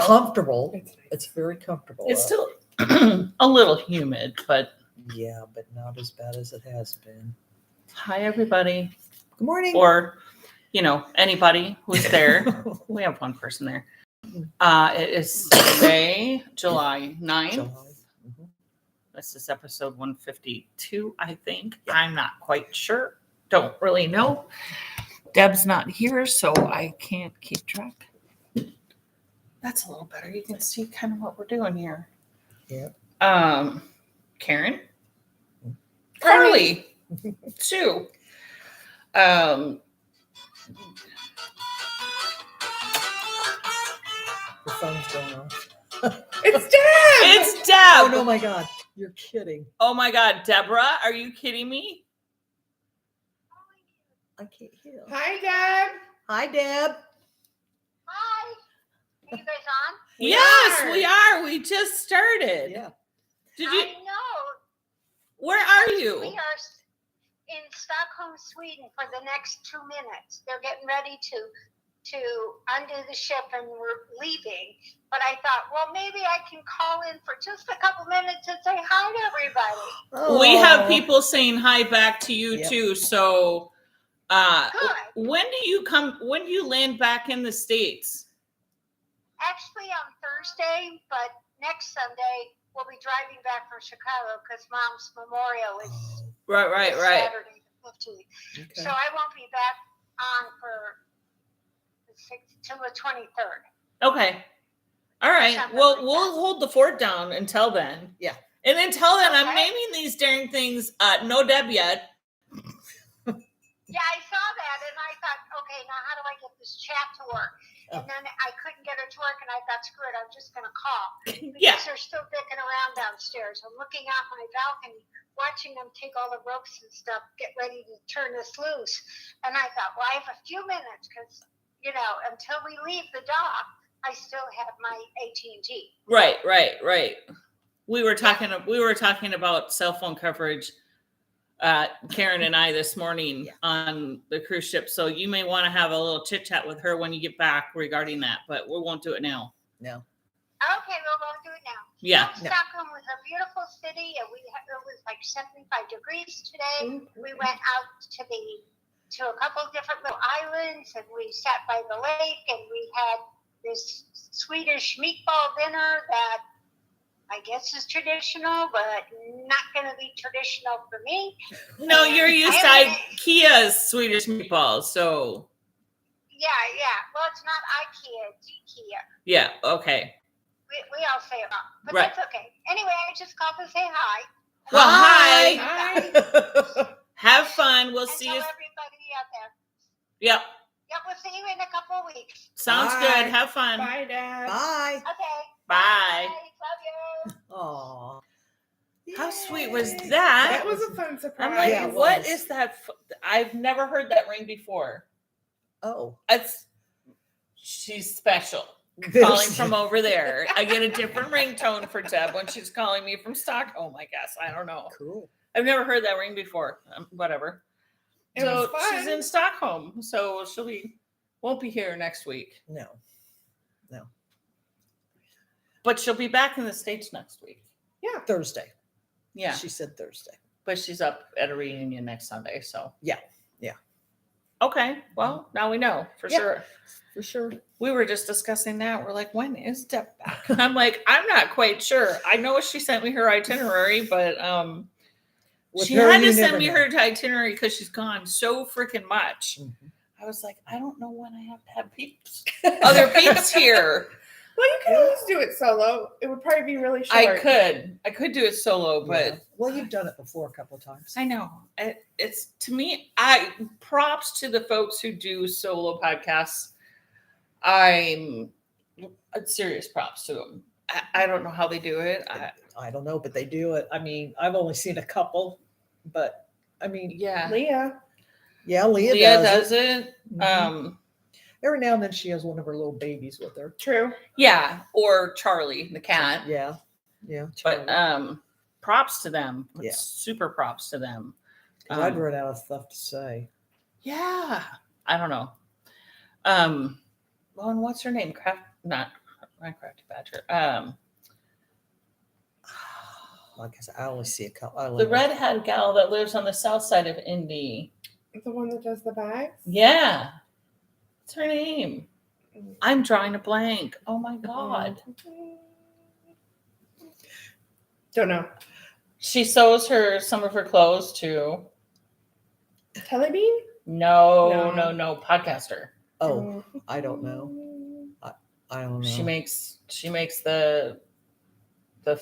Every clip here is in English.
comfortable. It's nice. It's very comfortable. It's still a little humid, but yeah, but not as bad as it has been. hi, everybody. Good morning. Or, anybody who's there. We have one person there. It is Sunday, July 9th. July. Mm-hmm. This is episode 152, I think. I'm not quite sure. Don't really know. Deb's not here, so I can't keep track. That's a little better. You can see kind of what we're doing here. Yeah. Karen, Carly, Sue. The phone's going off. It's Deb. It's Deb. Oh no, my God! You're kidding. Oh my God, Deborah, are you kidding me? I can't hear. Hi, Deb. Hi, Deb. Hi. Are you guys on? We are. We just started. Yeah. Did you? I know. Where are you? We are in Stockholm, Sweden for the next 2 minutes. They're getting ready to undo the ship and we're leaving. But I thought, well, maybe I can call in for just a couple minutes and say hi to everybody. Oh. We have people saying hi back to you Yep. too. So, Good. when do you land back in the States? Actually, on Thursday, but next Sunday, we'll be driving back from Chicago because Mom's memorial is Right. Saturday the 15th. Okay. So I won't be back on for the 6th till the 23rd. Okay. All right. Something Well, like we'll that. hold the fort down until then. Yeah. And until then, I'm Okay. naming these dang things no Deb yet. Yeah, I saw that and I thought, okay, now how do I get this chat to work? Oh. And then I couldn't get it to work and I thought, screw it, I'm just going to call. Because Yeah. they're still dicking around downstairs. I'm looking out my balcony, watching them take all the ropes and stuff, get ready to turn this loose. And I thought, well, I have a few minutes because, until we leave the dock, I still have my AT&T. Right. We were talking about cell phone coverage, Karen and I this morning on the cruise ship. So you may want to have a little chit chat with her when you get back regarding that, but we won't do it now. No. Okay, well, we'll do it now. Yeah. Stockholm was a beautiful city, and it was like 75 degrees today. We went out to a couple of different little islands, and we sat by the lake, and we had this Swedish meatball dinner that I guess is traditional, but not going to be traditional for me. No, you're used to IKEA's Swedish meatballs, so Yeah. Well, it's not IKEA, it's IKEA. yeah, okay. We all say it wrong, but Right. that's okay. Anyway, I just called to say hi. Well, hi. Hi. Have fun. We'll And see tell you. everybody out there. Yep. Yep, we'll see you in a couple of weeks. Sounds Bye. good. Have fun. Bye, Deb. Bye. Okay. Bye. Love you. Aw. How sweet was Yay. that? That was a fun surprise. I'm like, Yeah, it what was. is that? I've never heard that ring before. Oh. She's special. Calling from over there. I get a different ringtone for Deb when she's calling me from Stockholm, I guess. I don't know. Cool. I've never heard that ring before. Whatever. It So was fun. she's in Stockholm. So won't be here next week. No. But she'll be back in the States next week. Thursday. Yeah. She said Thursday. But she's up at a reunion next Sunday. So Yeah. okay. Well, now we know for Yeah. sure. For sure. We were just discussing that. We're like, when is Deb back? I'm like, I'm not quite sure. I know she sent me her itinerary, but With she her, had to you send never me know. her itinerary because she's gone so freaking much. Mhm. I was like, I don't know when I have to have peeps, other peeps here. Well, you can always do it solo. It would probably be really short. I could do it solo, but Yeah. Well, you've done it before a couple of times. I know it's to me. Props to the folks who do solo podcasts. Serious props to them. I don't know how they do it. I don't know, but they do it. I mean, I've only seen a couple, but I mean, Yeah, Leah. yeah, Leah does it. Mhm. Every now and then she has one of her little babies with her. True. Yeah, or Charlie the cat. Yeah. But Charlie. props to them. Yeah. Super props to them. 'Cause I'd run out of stuff to say. Yeah, I don't know. Well, and what's her name? Crafty Badger. I guess I only see a couple. The redhead gal that lives on the south side of Indy. The one that does the bags? Yeah. What's her name? I'm drawing a blank. Oh my God. Don't know. She sews some of her clothes too. Telebean? No. Podcaster. Oh, I don't know. I don't know. She makes the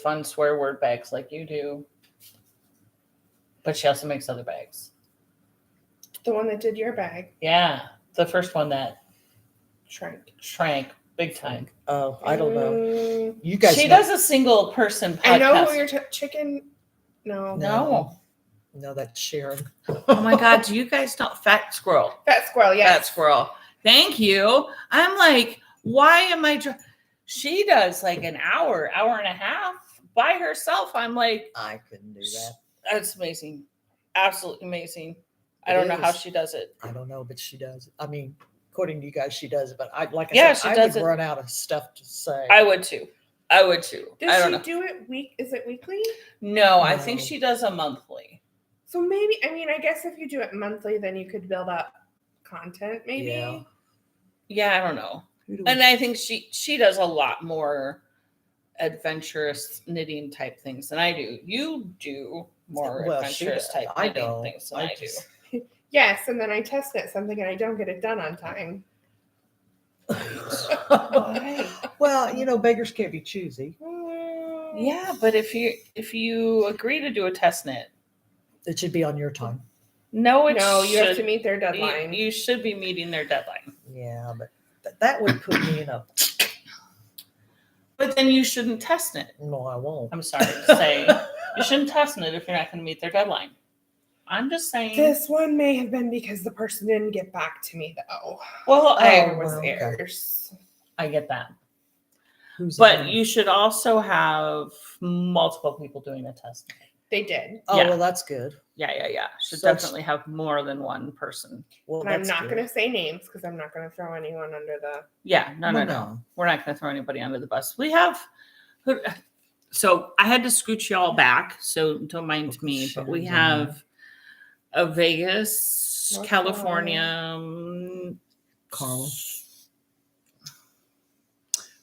fun swear word bags like you do. But she also makes other bags. The one that did your bag. Yeah. The first one that Shrank. big time. Oh, I don't know. You guys. She does a single person podcast. I know who you're chicken. No. No, that's Sharon. Oh my God. Do you guys know Fat Squirrel? Fat Squirrel, yes. Fat Squirrel. Thank you. I'm like, why am I? She does like an hour and a half by herself. I'm like, I couldn't do that. That's amazing. Absolutely amazing. I don't know how she does it. I don't know, but she does. I mean, according to you guys, she does. But I does would it. run out of stuff to say. I would too. I don't Does know. she do it Is it weekly? No, I think she does a monthly. So maybe, I guess if you do it monthly, then you could build up content, maybe. Yeah. Yeah, I don't know. And I think she does a lot more adventurous knitting type things than I do. You do more adventurous type knitting things than I do. Yes, and then I test it something and I don't get it done on time. Well, beggars can't be choosy. Yeah, but if you agree to do a test knit, it should be on your time. No, you have to meet their deadline. You should be meeting their deadline. Yeah, but that would put me in a. But then you shouldn't test knit. No, I won't. I'm sorry to say, you shouldn't test knit if you're not going to meet their deadline. I'm just saying. This one may have been because the person didn't get back to me, though. Well, There was errors. I get that. But you should also have multiple people doing a test knit. They did. Oh, well, that's good. Yeah. Should definitely have more than one person. Well, and I'm not going to say names because I'm not going to throw anyone under the. Yeah, no. We're not going to throw anybody under the bus. We have. So I had to scoot y'all back, so don't mind me. But we have a Vegas, North California,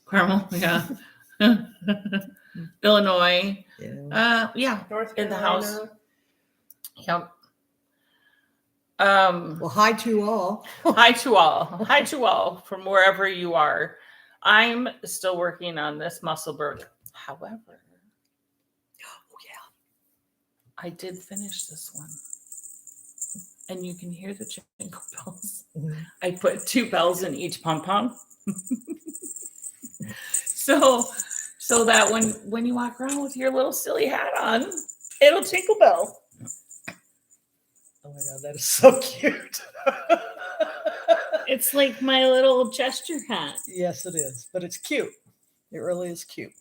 Carmel, yeah. Illinois. Yeah. North Carolina. In the house. Yep. Well, hi to all. Hi to all from wherever you are. I'm still working on this Musselburgh. However, I did finish this one. And you can hear the jingle bells. Mm-hmm. I put 2 bells in each pom-pom. So that when you walk around with your little silly hat on, it'll jingle bell. Oh my God, that is so cute. It's like my little gesture hat. Yes, it is. But it's cute. It really is cute.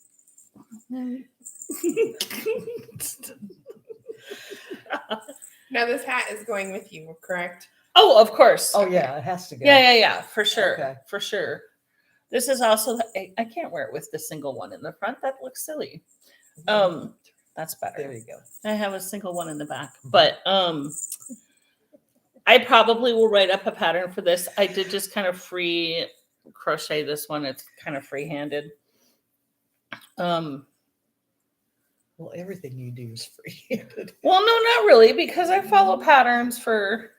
Now this hat is going with you, correct? Oh, of course. Oh yeah, it has to go. Yeah, for sure. Okay. For sure. This is also, I can't wear it with the single one in the front. That looks silly. That's better. There you go. I have a single one in the back, but I probably will write up a pattern for this. I did just kind of free crochet this one. It's kind of free-handed. Well, everything you do is free-handed. Well, no, not really, because I follow patterns for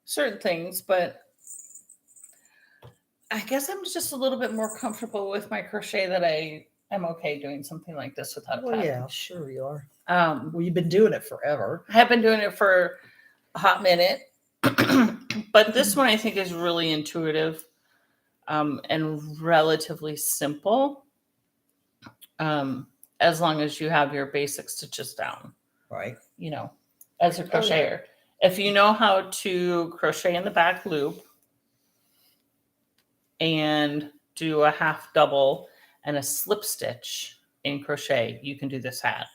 certain things, but I guess I'm just a little bit more comfortable with my crochet that I am okay doing something like this without a pattern. Well, yeah, sure you are. Well, you've been doing it forever. I have been doing it for a hot minute, but this one I think is really intuitive and relatively simple, as long as you have your basic stitches down. Right. As a crocheter. If you know how to crochet in the back loop and do a half double and a slip stitch in crochet, you can do this hat.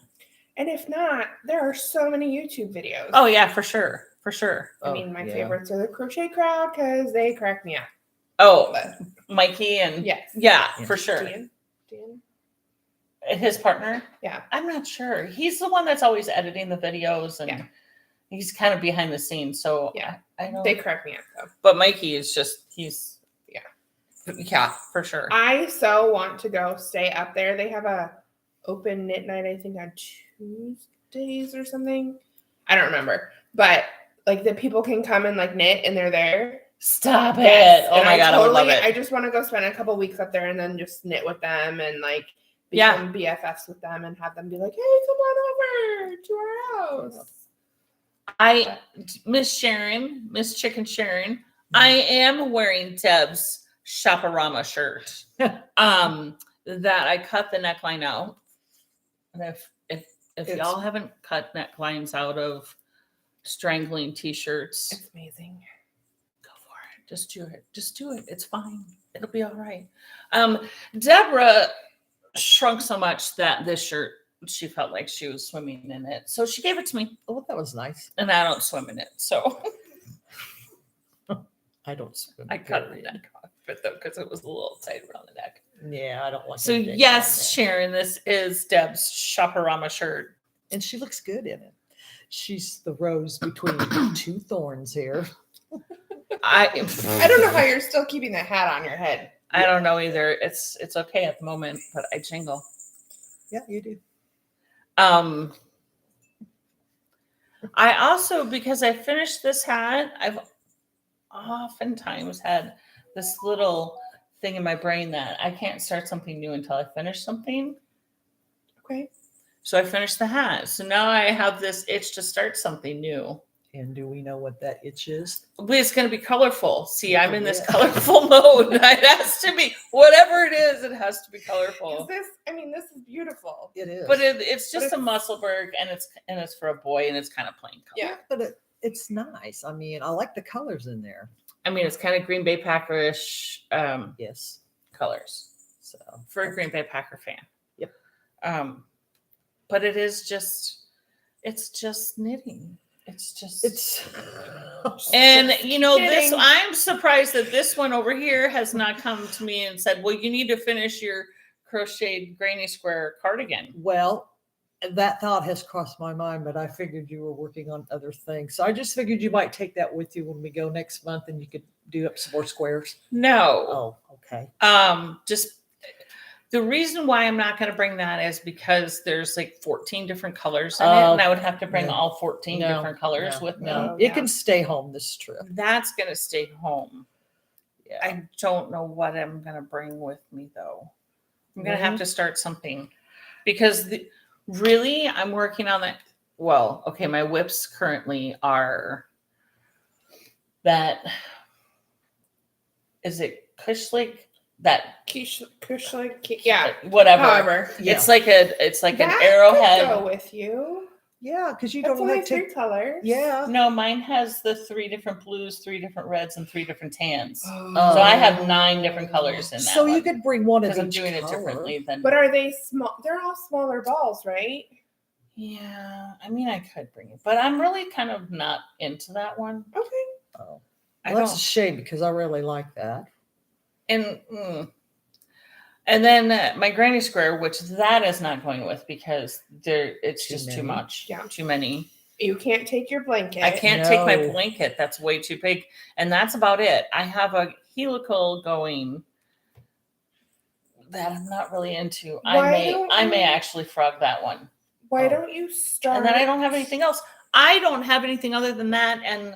And if not, there are so many YouTube videos. Oh yeah, for sure. I mean, my favorites are the Crochet Crowd because they crack me up. Oh, Mikey and yes. yeah, for sure. Ian. Dan? His partner? Yeah. I'm not sure. He's the one that's always editing the videos and Yeah. he's kind of behind the scenes. So Yeah. I know. They correct me up though. But Mikey is he's Yeah. Yeah, for sure. I so want to go stay up there. They have a open knit night, I think, on Tuesdays or something. I don't remember. But like the people can come and like knit and they're there. Stop Yes. it. Oh And my God, I would love I it. just want to go spend a couple weeks up there and then just knit with them and like Yeah. become BFFs with them and have them be like, hey, come on over to our house. Miss Chicken Sharon, I am wearing Deb's Shoparama shirt. That I cut the neckline out. And if y'all haven't cut necklines out of strangling t-shirts, It's amazing. go for it. Just do it. Just do it. It's fine. It'll be all right. Deborah shrunk so much that this shirt, she felt like she was swimming in it. So she gave it to me. Oh, that was nice. And I don't swim in it. So I don't swim. I cut the period. neck off it though, because it was a little tight around the neck. Yeah, I don't like. So anything yes, like that. Sharon, this is Deb's Shoparama shirt. And she looks good in it. She's the rose between two thorns here. I don't know how you're still keeping that hat on your head. I don't know either. It's okay at the moment, but I jingle. Yeah, you do. I also, because I finished this hat, I've oftentimes had this little thing in my brain that I can't start something new until I finish something. Okay. So I finished the hat. So now I have this itch to start something new. And do we know what that itch is? But it's going to be colorful. See, I'm in this Yeah. colorful mode. It has to be, whatever it is, it has to be 'Cause colorful. this is beautiful. It is. But it's just But a Musselburgh, and it's for a boy, and it's kind of plain color. Yeah. But it's nice. I mean, I like the colors in there. I mean, it's kind of Green Bay Packerish Yes. colors So for a Green Bay Packer fan. Yep. But it's just knitting. it's And you know, Knitting. I'm surprised that this one over here has not come to me and said, well, you need to finish your crocheted granny square cardigan. well, that thought has crossed my mind, but I figured you were working on other things. So I just figured you might take that with you when we go next month and you could do up some more squares. No. Oh, okay. Just the reason why I'm not going to bring that is because there's like 14 different colors in it, and I would have to bring no. all 14 No, different colors no, with me. No, me. it can stay home this trip. That's going to stay home. Yeah. I don't know what I'm going to bring with me though. I'm going to have to start something because really I'm working on that. Well, okay, my whips currently are that. Is it Kushlik? That Yeah. whatever. However, Yeah. It's like an that arrowhead. could go with you. Yeah, because you That's don't only have to. 3 colors. Yeah. No, mine has the 3 different blues, 3 different reds, and 3 different tans. Oh. So I have 9 different colors in that. So you one, could bring one of because I'm each doing it color. differently than. But are they small? They're all smaller balls, right? Yeah, I mean, I could bring it, but I'm really kind of not into that one. Okay. Oh, I well, that's a don't. shame because I really like that. And then my granny square, which that is not going with because it's Too just too many. much. Yeah. Too many. You can't take your blanket. I can't take my No. blanket. That's way too big. And that's about it. I have a helical going that I'm not really into. Why don't I may you- actually frog that one. Why Oh. don't you start? And then I don't have anything else. I don't have anything other than that. And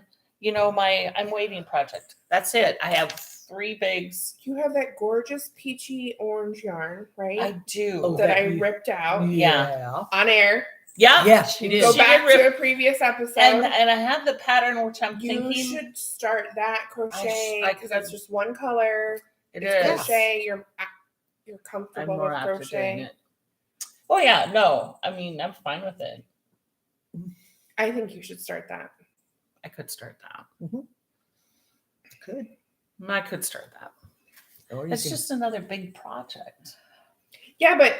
my I'm waiting project. That's it. I have 3 bigs. You have that gorgeous peachy orange yarn, right? I do. Oh, that that I you- ripped out Yeah. on air. Yeah. Yeah, she did. Go She back did to rip- a previous episode. And I have the pattern, which I'm you thinking should start that crochet I because that's could. just one color. it It's is. crochet. You're I'm comfortable more with after doing crochet. it. Oh yeah, no. I mean, I'm fine with it. I think you should start that. I could start that. Good. I could start that. Or you It's can- just another big project. Yeah, but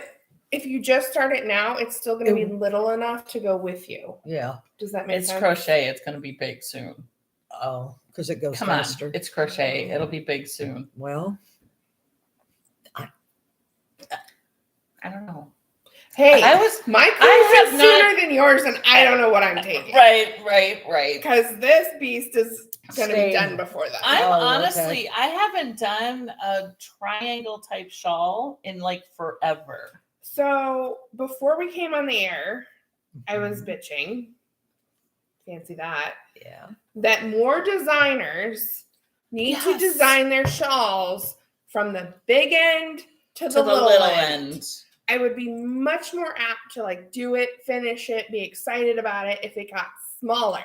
if you just start it now, it's still going to be It- little enough to go with you. yeah. Does that make It's sense? crochet. It's going to be big soon. Oh, because it goes Come faster. on. It's crochet. It'll be big soon. Well, I don't know. Hey, my cruise have is sooner than yours, and I don't know what I'm taking. Right. Because this beast is going to be Staying. done before that. I'm Oh, honestly, I haven't done a triangle type shawl in like forever. So before we came on the air, I was bitching. Fancy that. Yeah. That more designers need to Yes. design their shawls from the big end to the little end. I would be much more apt to like do it, finish it, be excited about it if it got smaller.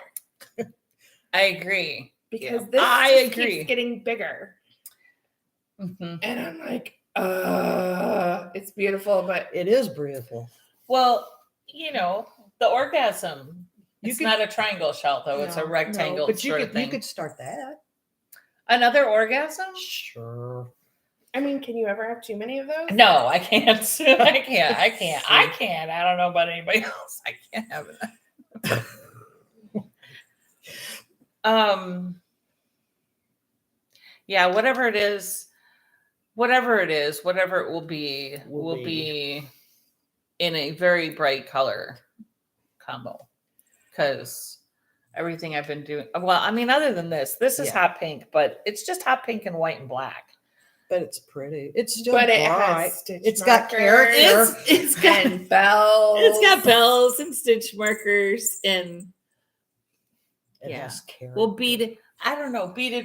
I agree. Because I this agree. keeps getting bigger. Mm-hmm. And I'm like, it's beautiful, but It is beautiful. Well, you know, the orgasm. You It's could- not a triangle shell though. It's a No, rectangle but you sort could of thing. you could start that. Another orgasm? Sure. I mean, can you ever have too many of those? No, I can't. I can't. I don't know about anybody else. I can't have it. Yeah, whatever it is, whatever it will be in a very bright color combo. Because everything I've been doing, well, I mean, other than this is Yeah. hot pink, but it's just hot pink and white and black. But it's pretty. It's still But it bright. has stitch It's got markers. character. It's got And bells. It's got bells and stitch markers and It yeah. has character. well beaded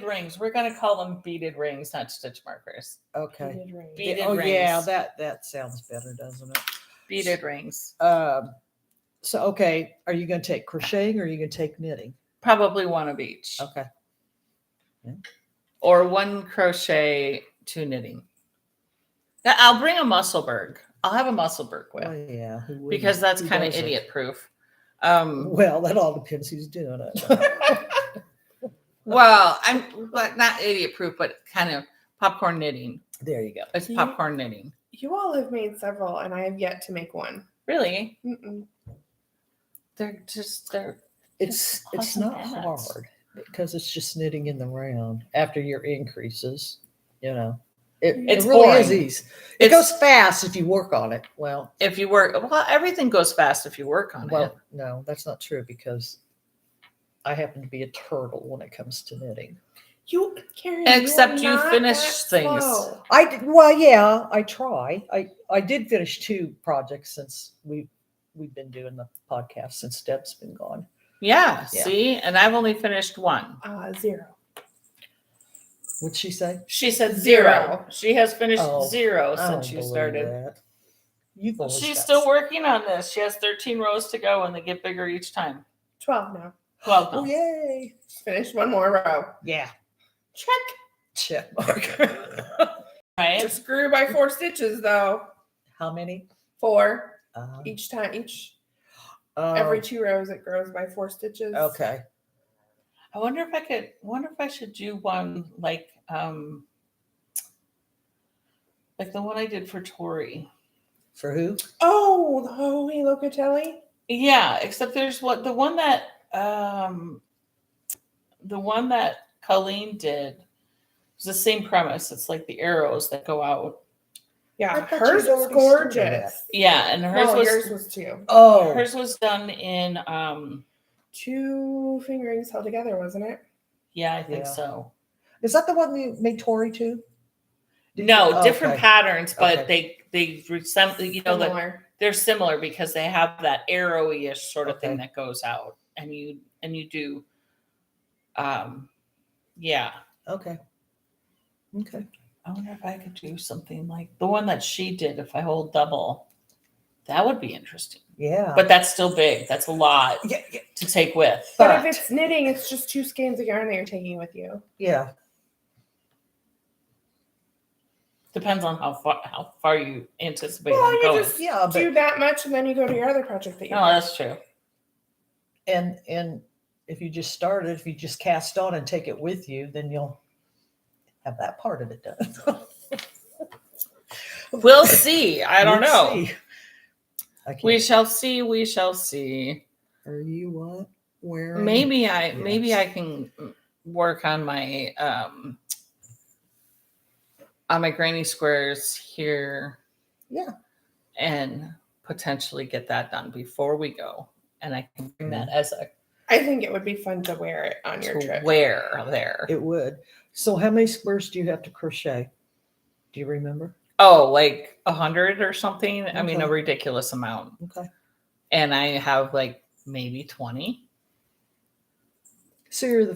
rings. We're gonna call them beaded rings, not stitch markers. Okay. Beaded ring. Beaded Oh yeah, rings. that sounds better, doesn't it? Beaded rings. So okay, are you going to take crocheting or are you going to take knitting? Probably one of each. Okay. Or one crochet, two knitting. I'll bring a Musselburgh. I'll have a Musselburgh with Well, yeah. Who wouldn't? because that's Who kind of doesn't? idiot proof. Well, that all depends who's doing it. Well, but not idiot proof, but kind of popcorn knitting. There you go. It's You- popcorn knitting. You all have made several, and I have yet to make one. Really? Mm-mm. They're It's awesome not hats. hard because it's just knitting in the round after your increases. You know, it It's really is boring. easy. It It's- goes fast if you work on it. Well, If you work, well, everything goes fast if you work on it. well, no, that's not true because I happen to be a turtle when it comes to knitting. Karen, Except you you are not finish that things. slow. I did, well, yeah, I try. I did finish 2 projects since we've been doing the podcast since Deb's been gone. Yeah, Yeah. see, and I've only finished one. 0. What'd she say? She said 0. Zero. She has finished Oh, 0 I don't since you believe started. that. You've only She's got still working on this. She has 13 rows to go, and they get bigger each time. 12 now. 12 Oh now. yay! Finished one more row. Yeah. Check. Check mark. Right? Just grew by 4 stitches though. How many? 4 Um, each time. oh, Every 2 rows it grows by 4 stitches. Okay. I wonder if I should do one like the one I did for Tori. For who? Oh, the Holy Locatelli. Yeah, except there's the one that Colleen did was the same premise. It's like the arrows that go out. I Yeah, thought hers you'd was already started gorgeous. Yeah, and hers Well, was yours was too. Oh, hers was done in 2 fingerings held together, wasn't it? yeah, I think Yeah. so. is that the one you made Tori too? Did No, you- different okay. patterns, but Okay. they resemble, you know, that Similar. they're similar because they have that arrowy-ish sort of thing Okay. that goes out, and you do yeah. Okay. Okay. I wonder if I could do something like the one that she did. If I hold double, that would be interesting. Yeah. But that's still big. That's a lot yeah, to take with. But if But- it's knitting, it's just 2 skeins of yarn that you're taking with you. yeah. Depends on how far you anticipate Well, you going. just Yeah, but do that much, and then you go to your other project that you No, have. that's true. and if you just started, if you just cast on and take it with you, then you'll have that part of it done. We'll see. I don't We'll know. see. I can't. We shall see. We shall see. Are you what? Wearing? Maybe I Yes. can work on my granny squares here. Yeah. and potentially get that done before we go. And I can bring that as a I think it would be fun to wear it on your to trip. wear there. It would. So how many squares do you have to crochet? Do you remember? Oh, like 100 or something. I mean, a Okay. ridiculous amount. Okay. And I have like maybe 20. So you're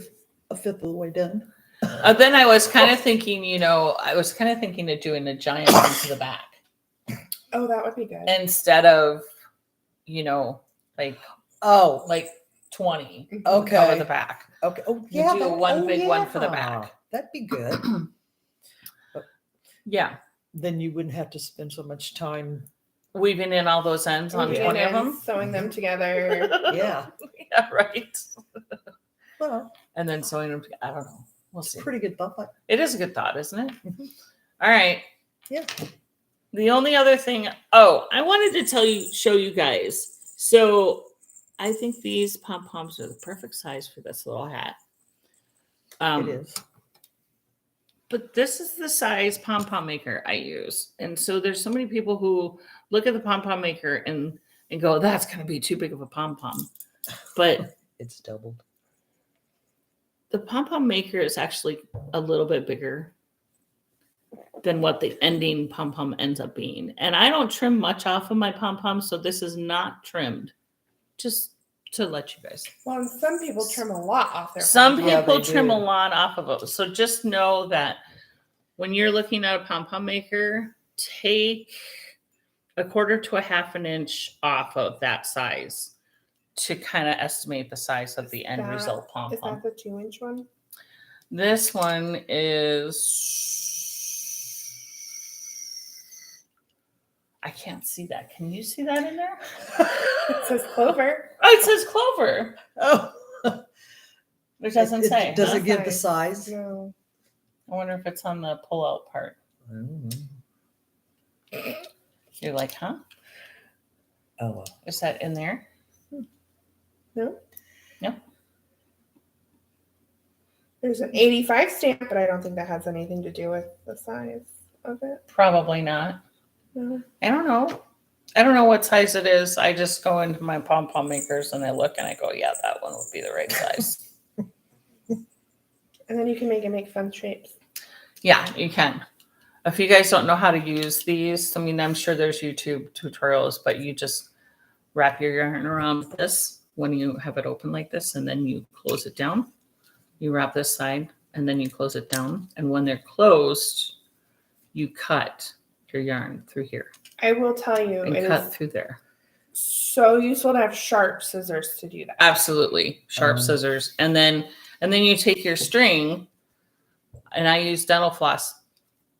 a fifth of the way done. Then I was kind of thinking, of doing a giant one to the back Oh, that would be good. instead of, Oh, like 20 okay. cover the back. Okay. Oh, You yeah. do one big one for the back. That'd be good. Yeah. Then you wouldn't have to spend so much time. Weaving in all those ends on Weaving 20 of in, them. sewing them together. Yeah. Yeah, right. Well, And then sewing them together. I don't know. We'll see. pretty good thought. It is a good thought, isn't it? Mhm. All right. Yeah. The only other thing, I wanted to show you guys. So I think these pom-poms are the perfect size for this little hat. It is. But this is the size pom-pom maker I use. And so there's so many people who look at the pom-pom maker and go, that's going to be too big of a pom-pom. But It's doubled. the pom-pom maker is actually a little bit bigger than what the ending pom-pom ends up being. And I don't trim much off of my pom-pom, so this is not trimmed. Just to let you guys. Well, and some people trim a lot off their Some pom-pom. Yeah, people they trim do. a lot off of it. So just know that when you're looking at a pom-pom maker, take a quarter to a half an inch off of that size to kind of estimate the size of the end result Is pom-pom. that the 2-inch one? This one is, I can't see that. Can you see that in there? It says clover. Oh, it says clover. Oh, It doesn't say. Does huh? it give the size? No. I wonder if it's on the pull-out part. You're like, huh? Oh, well. Is that in there? No. No. There's an 85 stamp, but I don't think that has anything to do with the size of it. Probably not. No. I don't know. I don't know what size it is. I just go into my pom-pom makers and I look and I go, yeah, that one would be the right size. And then you can make fun shapes. Yeah, you can. If you guys don't know how to use these, I mean, I'm sure there's YouTube tutorials, but you just wrap your yarn around this when you have it open like this, and then you close it down. You wrap this side and then you close it down. And when they're closed, you cut your yarn through here I will tell you, and it cut is through there. so useful to have sharp scissors to do that. Absolutely. Sharp scissors. And then you take your string, and I use dental floss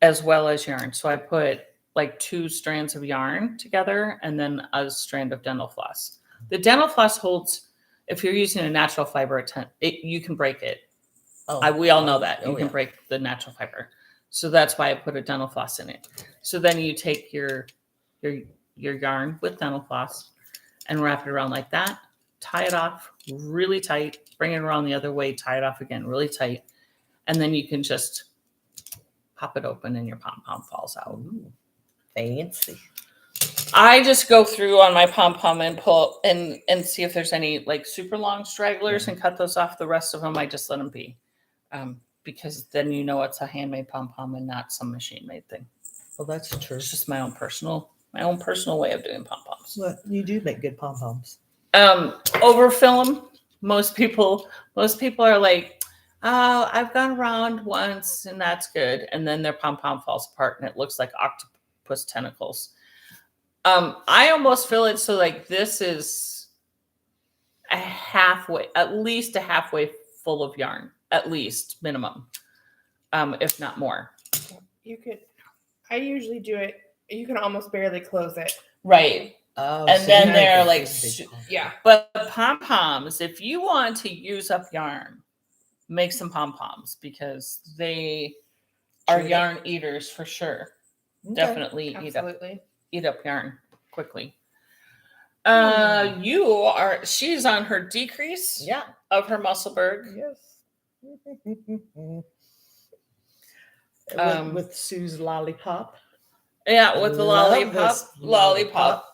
as well as yarn. So I put like 2 strands of yarn together and then a strand of dental floss. The dental floss holds, if you're using a natural fiber, you can break it. Oh. We all know that. Oh, You can yeah. break the natural fiber. So that's why I put a dental floss in it. So then you take your yarn with dental floss and wrap it around like that. Tie it off really tight. Bring it around the other way. Tie it off again really tight. And then you can just pop it open and your pom-pom falls out. Ooh, fancy. I just go through on my pom-pom and pull and see if there's any like super long stragglers and cut those off. The rest of them, I just let them be. Because then you know it's a handmade pom-pom and not some machine-made thing. Well, that's true. It's just my own personal way of doing pom-poms. Well, you do make good pom poms. Overfill them. Most people are like, oh, I've gone around once and that's good. And then their pom-pom falls apart and it looks like octopus tentacles. I almost feel it so like this is at least a halfway full of yarn, at least minimum, if not more. I usually do it. You can almost barely close it. Right. Oh, And so then you they're make a like, big pom-pom. Yeah. But pom-poms, if you want to use up yarn, make some pom-poms because they are Chew it yarn eaters for sure. Okay. Definitely Absolutely. eat up yarn quickly. Hmm. She's on her decrease Yeah. of her Musselburgh. Yes. Um, With Sue's lollipop. Yeah, with the Love this lollipop.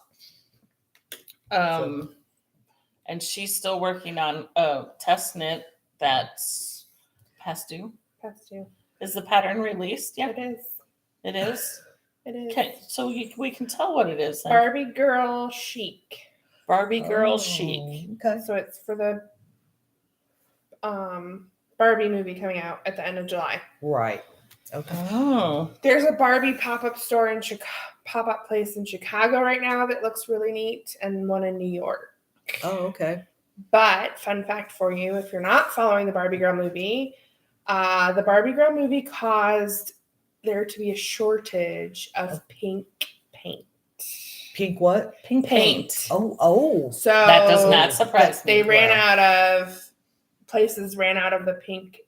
And she's still working on a test knit that's past due. Past due. Is the pattern released? Yeah, It is. it is. It is. Okay, so we can tell what it is. Then. Barbie Girl Chic. Barbie Girl Chic. Okay. So it's for the Barbie movie coming out at the end of July. Right. Okay. Oh. There's a Barbie pop-up store in pop-up place in Chicago right now that looks really neat, and one in New York. Oh, okay. But fun fact for you, if you're not following the Barbie Girl movie caused there to be a shortage of pink paint. Pink what? Pink paint. Oh. So That does not surprise me. they ran Wow. out of places, ran out of the pink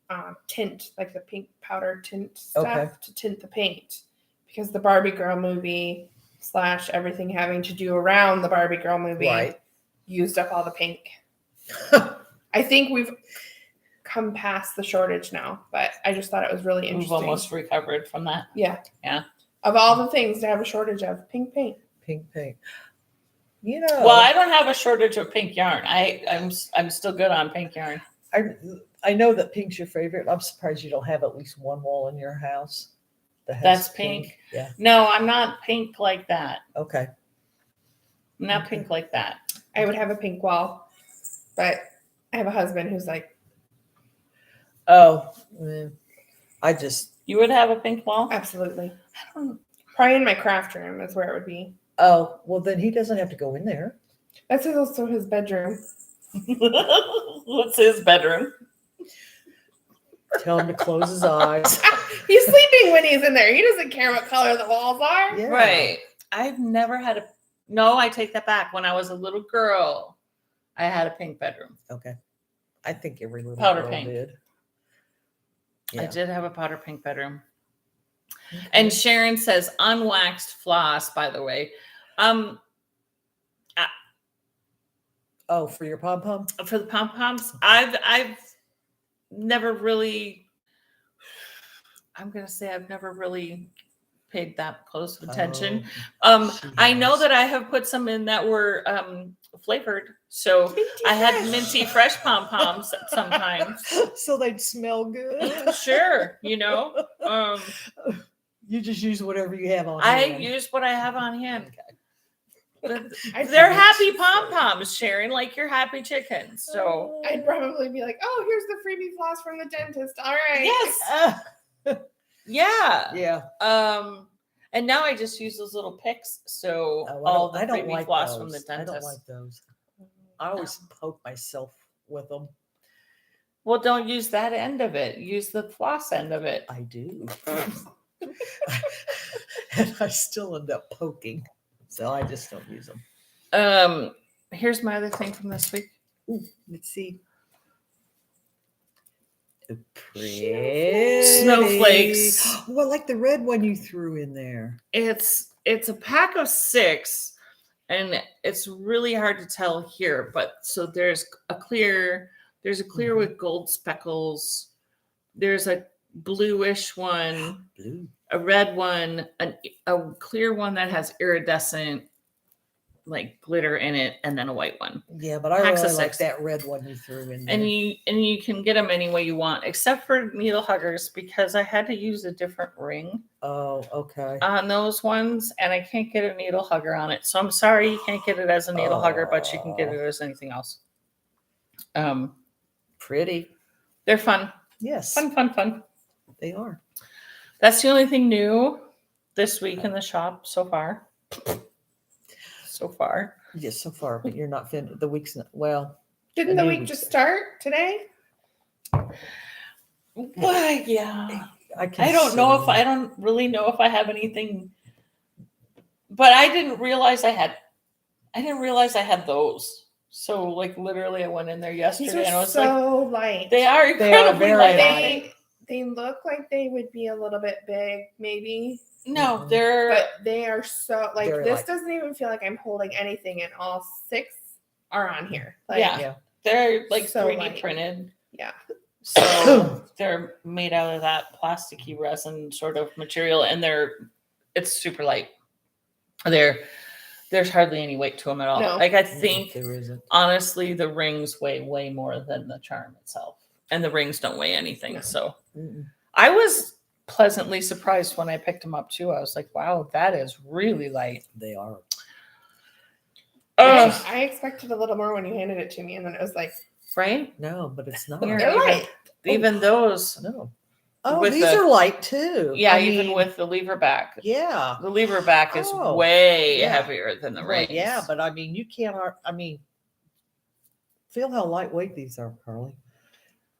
tint, like the pink powder tint stuff Okay. to tint the paint, because the Barbie Girl movie / everything having to do around the Barbie Girl movie Right. used up all the pink. I think we've come past the shortage now, but I just thought it was really We've interesting. almost recovered from that. Yeah. Yeah. Of all the things to have a shortage of, pink paint. Pink paint. You know. Well, I don't have a shortage of pink yarn. I'm still good on pink yarn. I know that pink's your favorite. I'm surprised you don't have at least one wall in your house that has That's pink? Yeah. No, I'm not pink like that. Okay. I'm not Okay. pink like that. I would have a pink wall, but I have a husband who's like, Oh, You would have a pink wall? absolutely. Probably in my craft room is where it would be. oh, well then he doesn't have to go in there. That's also his bedroom. What's his bedroom? Tell him to close his eyes. He's sleeping when he's in there. He doesn't care what color the walls are. Yeah. Right. I've never had no, I take that back. When I was a little girl, I had a pink bedroom. Okay. I think every little Powder girl pink. did. I Yeah. did have a powder pink bedroom. Okay. And Sharon says unwaxed floss, by the way. Oh, for your pom pom? For the pom-poms, I've never really, I'm gonna say I've never really paid that close of attention. She I know has. that I have put some in that were flavored. So I had minty fresh pom-poms sometimes. So they'd smell good. Sure, You just use whatever you have on I hand. use what I have on hand. I'd They're probably- happy pom-poms, Sharon, like you're happy chickens. So I'd probably be like, oh, here's the freebie floss from the dentist. All right. yes, yeah. Yeah. And now I just use those little picks. So Oh, all the I don't freebie like floss those. from the I don't dentist. like those. I always poke myself with them. Well, don't use that end of it. Use the floss end of it. I do. And I still end up poking. So I just don't use them. Here's my other thing from this week. Ooh, let's see. Pretty. Snowflakes. Well, like the red one you threw in there. It's a pack of 6, and it's really hard to tell here. But so there's a clear with gold speckles. There's a bluish one, Blue. a red one, a clear one that has iridescent like glitter in it, and then a white one. Yeah, but I Packs really of like 6. that red one you threw in there. And you can get them any way you want, except for needle huggers, because I had to use a different ring Oh, okay. on those ones, and I can't get a needle hugger on it. So I'm sorry you can't get it as a needle hugger, but you can get it as anything else. Pretty. They're fun. Yes, Fun. they are. That's the only thing new this week in the shop so far. Yes, so far, but you're not finished. The week's not, well, Didn't the week just start today? Well, yeah. I can. I don't really know if I have anything, but I didn't realize I had those. So like literally I went in there These yesterday are and I was so light. they are They are incredibly very light. light. They look like they would be a little bit big, maybe, No, Mhm. they're but they are so like Very this light. doesn't even feel like I'm holding anything, and all 6 are on here. Like, Yeah. Yeah. they're like So 3D light. printed. Yeah. So they're made out of that plasticky resin sort of material, and they're it's super light. There's hardly any weight to them at all. No. Like I think there isn't. honestly, the rings weigh way more than the charm itself, and the rings don't weigh anything. No. So Mm-mm. I was pleasantly surprised when I picked them up too. I was like, wow, that is really light. They are. I expected a little more when you handed it to me, and then it was like, Right? No, but it's not. Here. they're Even- light. Even those, No. Oh, With these the- are light too. yeah, I even mean, with the lever back. yeah. The lever back is Oh, way yeah. heavier than the Well, rings. yeah, but I mean, you can't. I mean, feel how lightweight these are, Carly.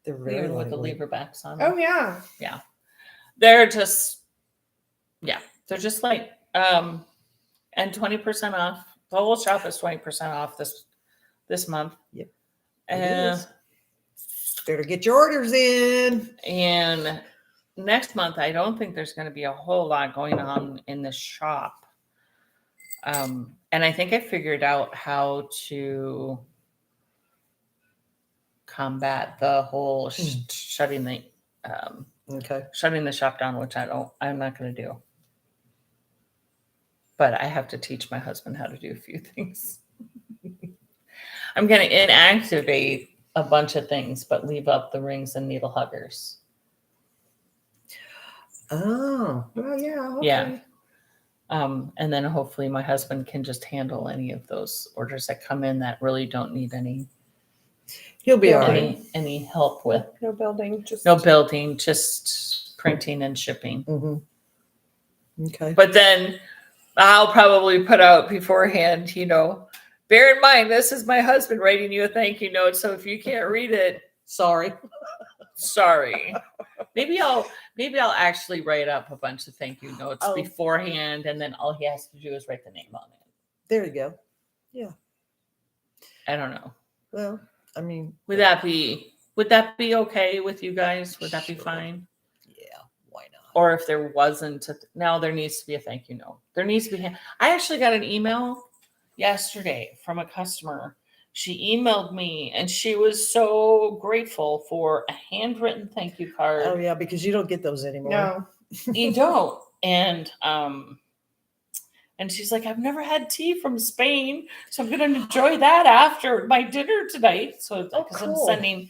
They're very even with the lightweight. lever backs on. Oh yeah. They're just light. And 20% off. The whole shop is 20% off this month. Yep. It And is. Better get your orders in. and next month I don't think there's going to be a whole lot going on in the shop. And I think I figured out how to combat the whole shutting the Okay. shutting the shop down, which I'm not going to do. But I have to teach my husband how to do a few things. I'm going to inactivate a bunch of things, but leave up the rings and needle huggers. Oh. Well, yeah. Okay. Yeah. And then hopefully my husband can just handle any of those orders that come in that really don't need any He'll be Yeah. all right. any help with No building. Just no building, just printing and shipping. Mm-hmm. Okay. But then I'll probably put out beforehand, bear in mind, this is my husband writing you a thank you note. So if you can't read it, Sorry. sorry. Maybe I'll actually write up a bunch of thank you notes Oh. beforehand, and then all he has to do is write the name on it. There you go. I don't know. Well, I mean, Would that be okay with you guys? Would that be Sure. fine? yeah, why not? Or if there wasn't, now there needs to be a thank you note. There needs to be. I actually got an email yesterday from a customer. She emailed me and she was so grateful for a handwritten thank you card. Oh yeah, because you don't get those anymore. no. You don't. And she's like, I've never had tea from Spain, so I'm going to enjoy that after my dinner tonight. So Oh, because I'm cool. sending,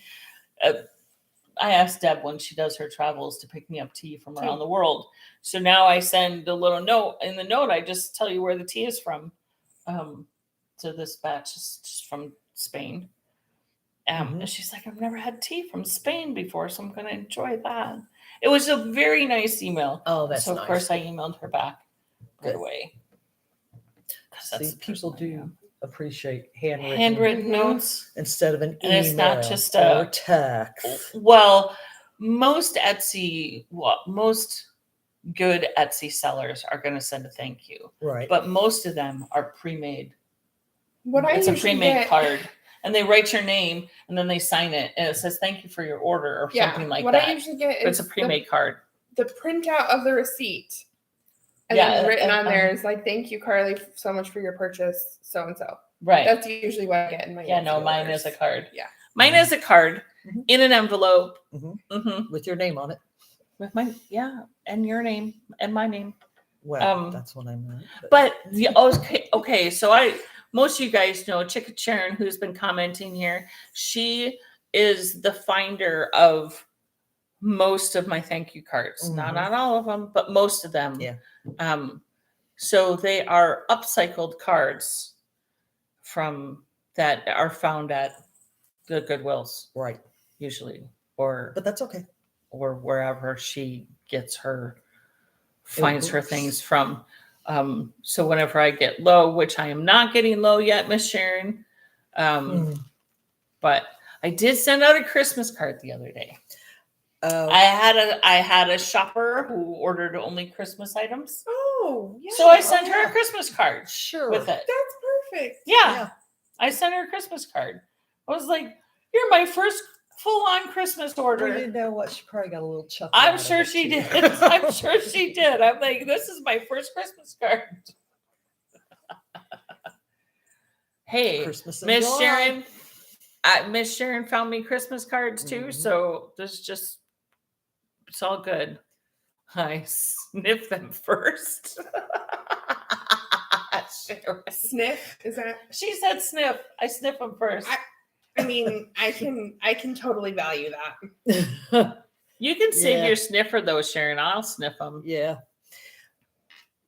I asked Deb when she does her travels to pick me up tea from around the world. So now I send a little note. In the note, I just tell you where the tea is from. So this batch is just from Spain. And she's like, I've never had tea from Spain before, so I'm going to enjoy that. It was a very nice email. Oh, that's so nice. of course I emailed her back right Good. away. 'Cause See, that's the people person I do am. appreciate handwritten, Handwritten Mhm. notes. instead of an And email it's not just or text. Well, most good Etsy sellers are going to send a thank you, Right. but most of them are pre-made. What I It's a usually pre-made get, card, and they write your name and then they sign it, and it says thank you for your order or yeah. something like what that. I usually get But it's is a pre-made card. the printout of the receipt. And Yeah, then written and, on there is like, thank you, Carly, so much for your purchase, so and so. Right. That's usually what I get in my Yeah, no, Etsy mine orders. is a card. Yeah. Mine is a card Mhm. in an envelope. Mhm. With your name on it. With my, and your name and my name. Well, that's what I meant. But okay, so most of you guys know Chicken Sharon, who's been commenting here. She is the finder of most of my thank you cards. Mhm. Not all of them, but most of them. Yeah. So they are upcycled cards from that are found at the Goodwills Right. usually, or But that's okay. wherever she finds her works. things from. So whenever I get low, which I am not getting low yet, Miss Sharon, but I did send out a Christmas card the other day. I had a shopper who ordered only Christmas items, Oh, yeah. so I sent her yeah. a Christmas card Sure. with it. That's perfect. Yeah, I sent her a Christmas card. I was like, "You're my first full-on Christmas order." Well, you know what? She probably got a little chuckle. I'm out of sure it, she too. did. I'm sure she did. I'm like, this is my first Christmas card. Hey, Christmas in Miss July. Sharon. Miss Sharon found me Christmas cards too. Mhm. So it's all good. I sniff them first. Sniff, is that? She said sniff. I sniff them first. I mean, I can totally value that. You can save Yeah. your sniffer though, Sharon. I'll sniff them. Yeah.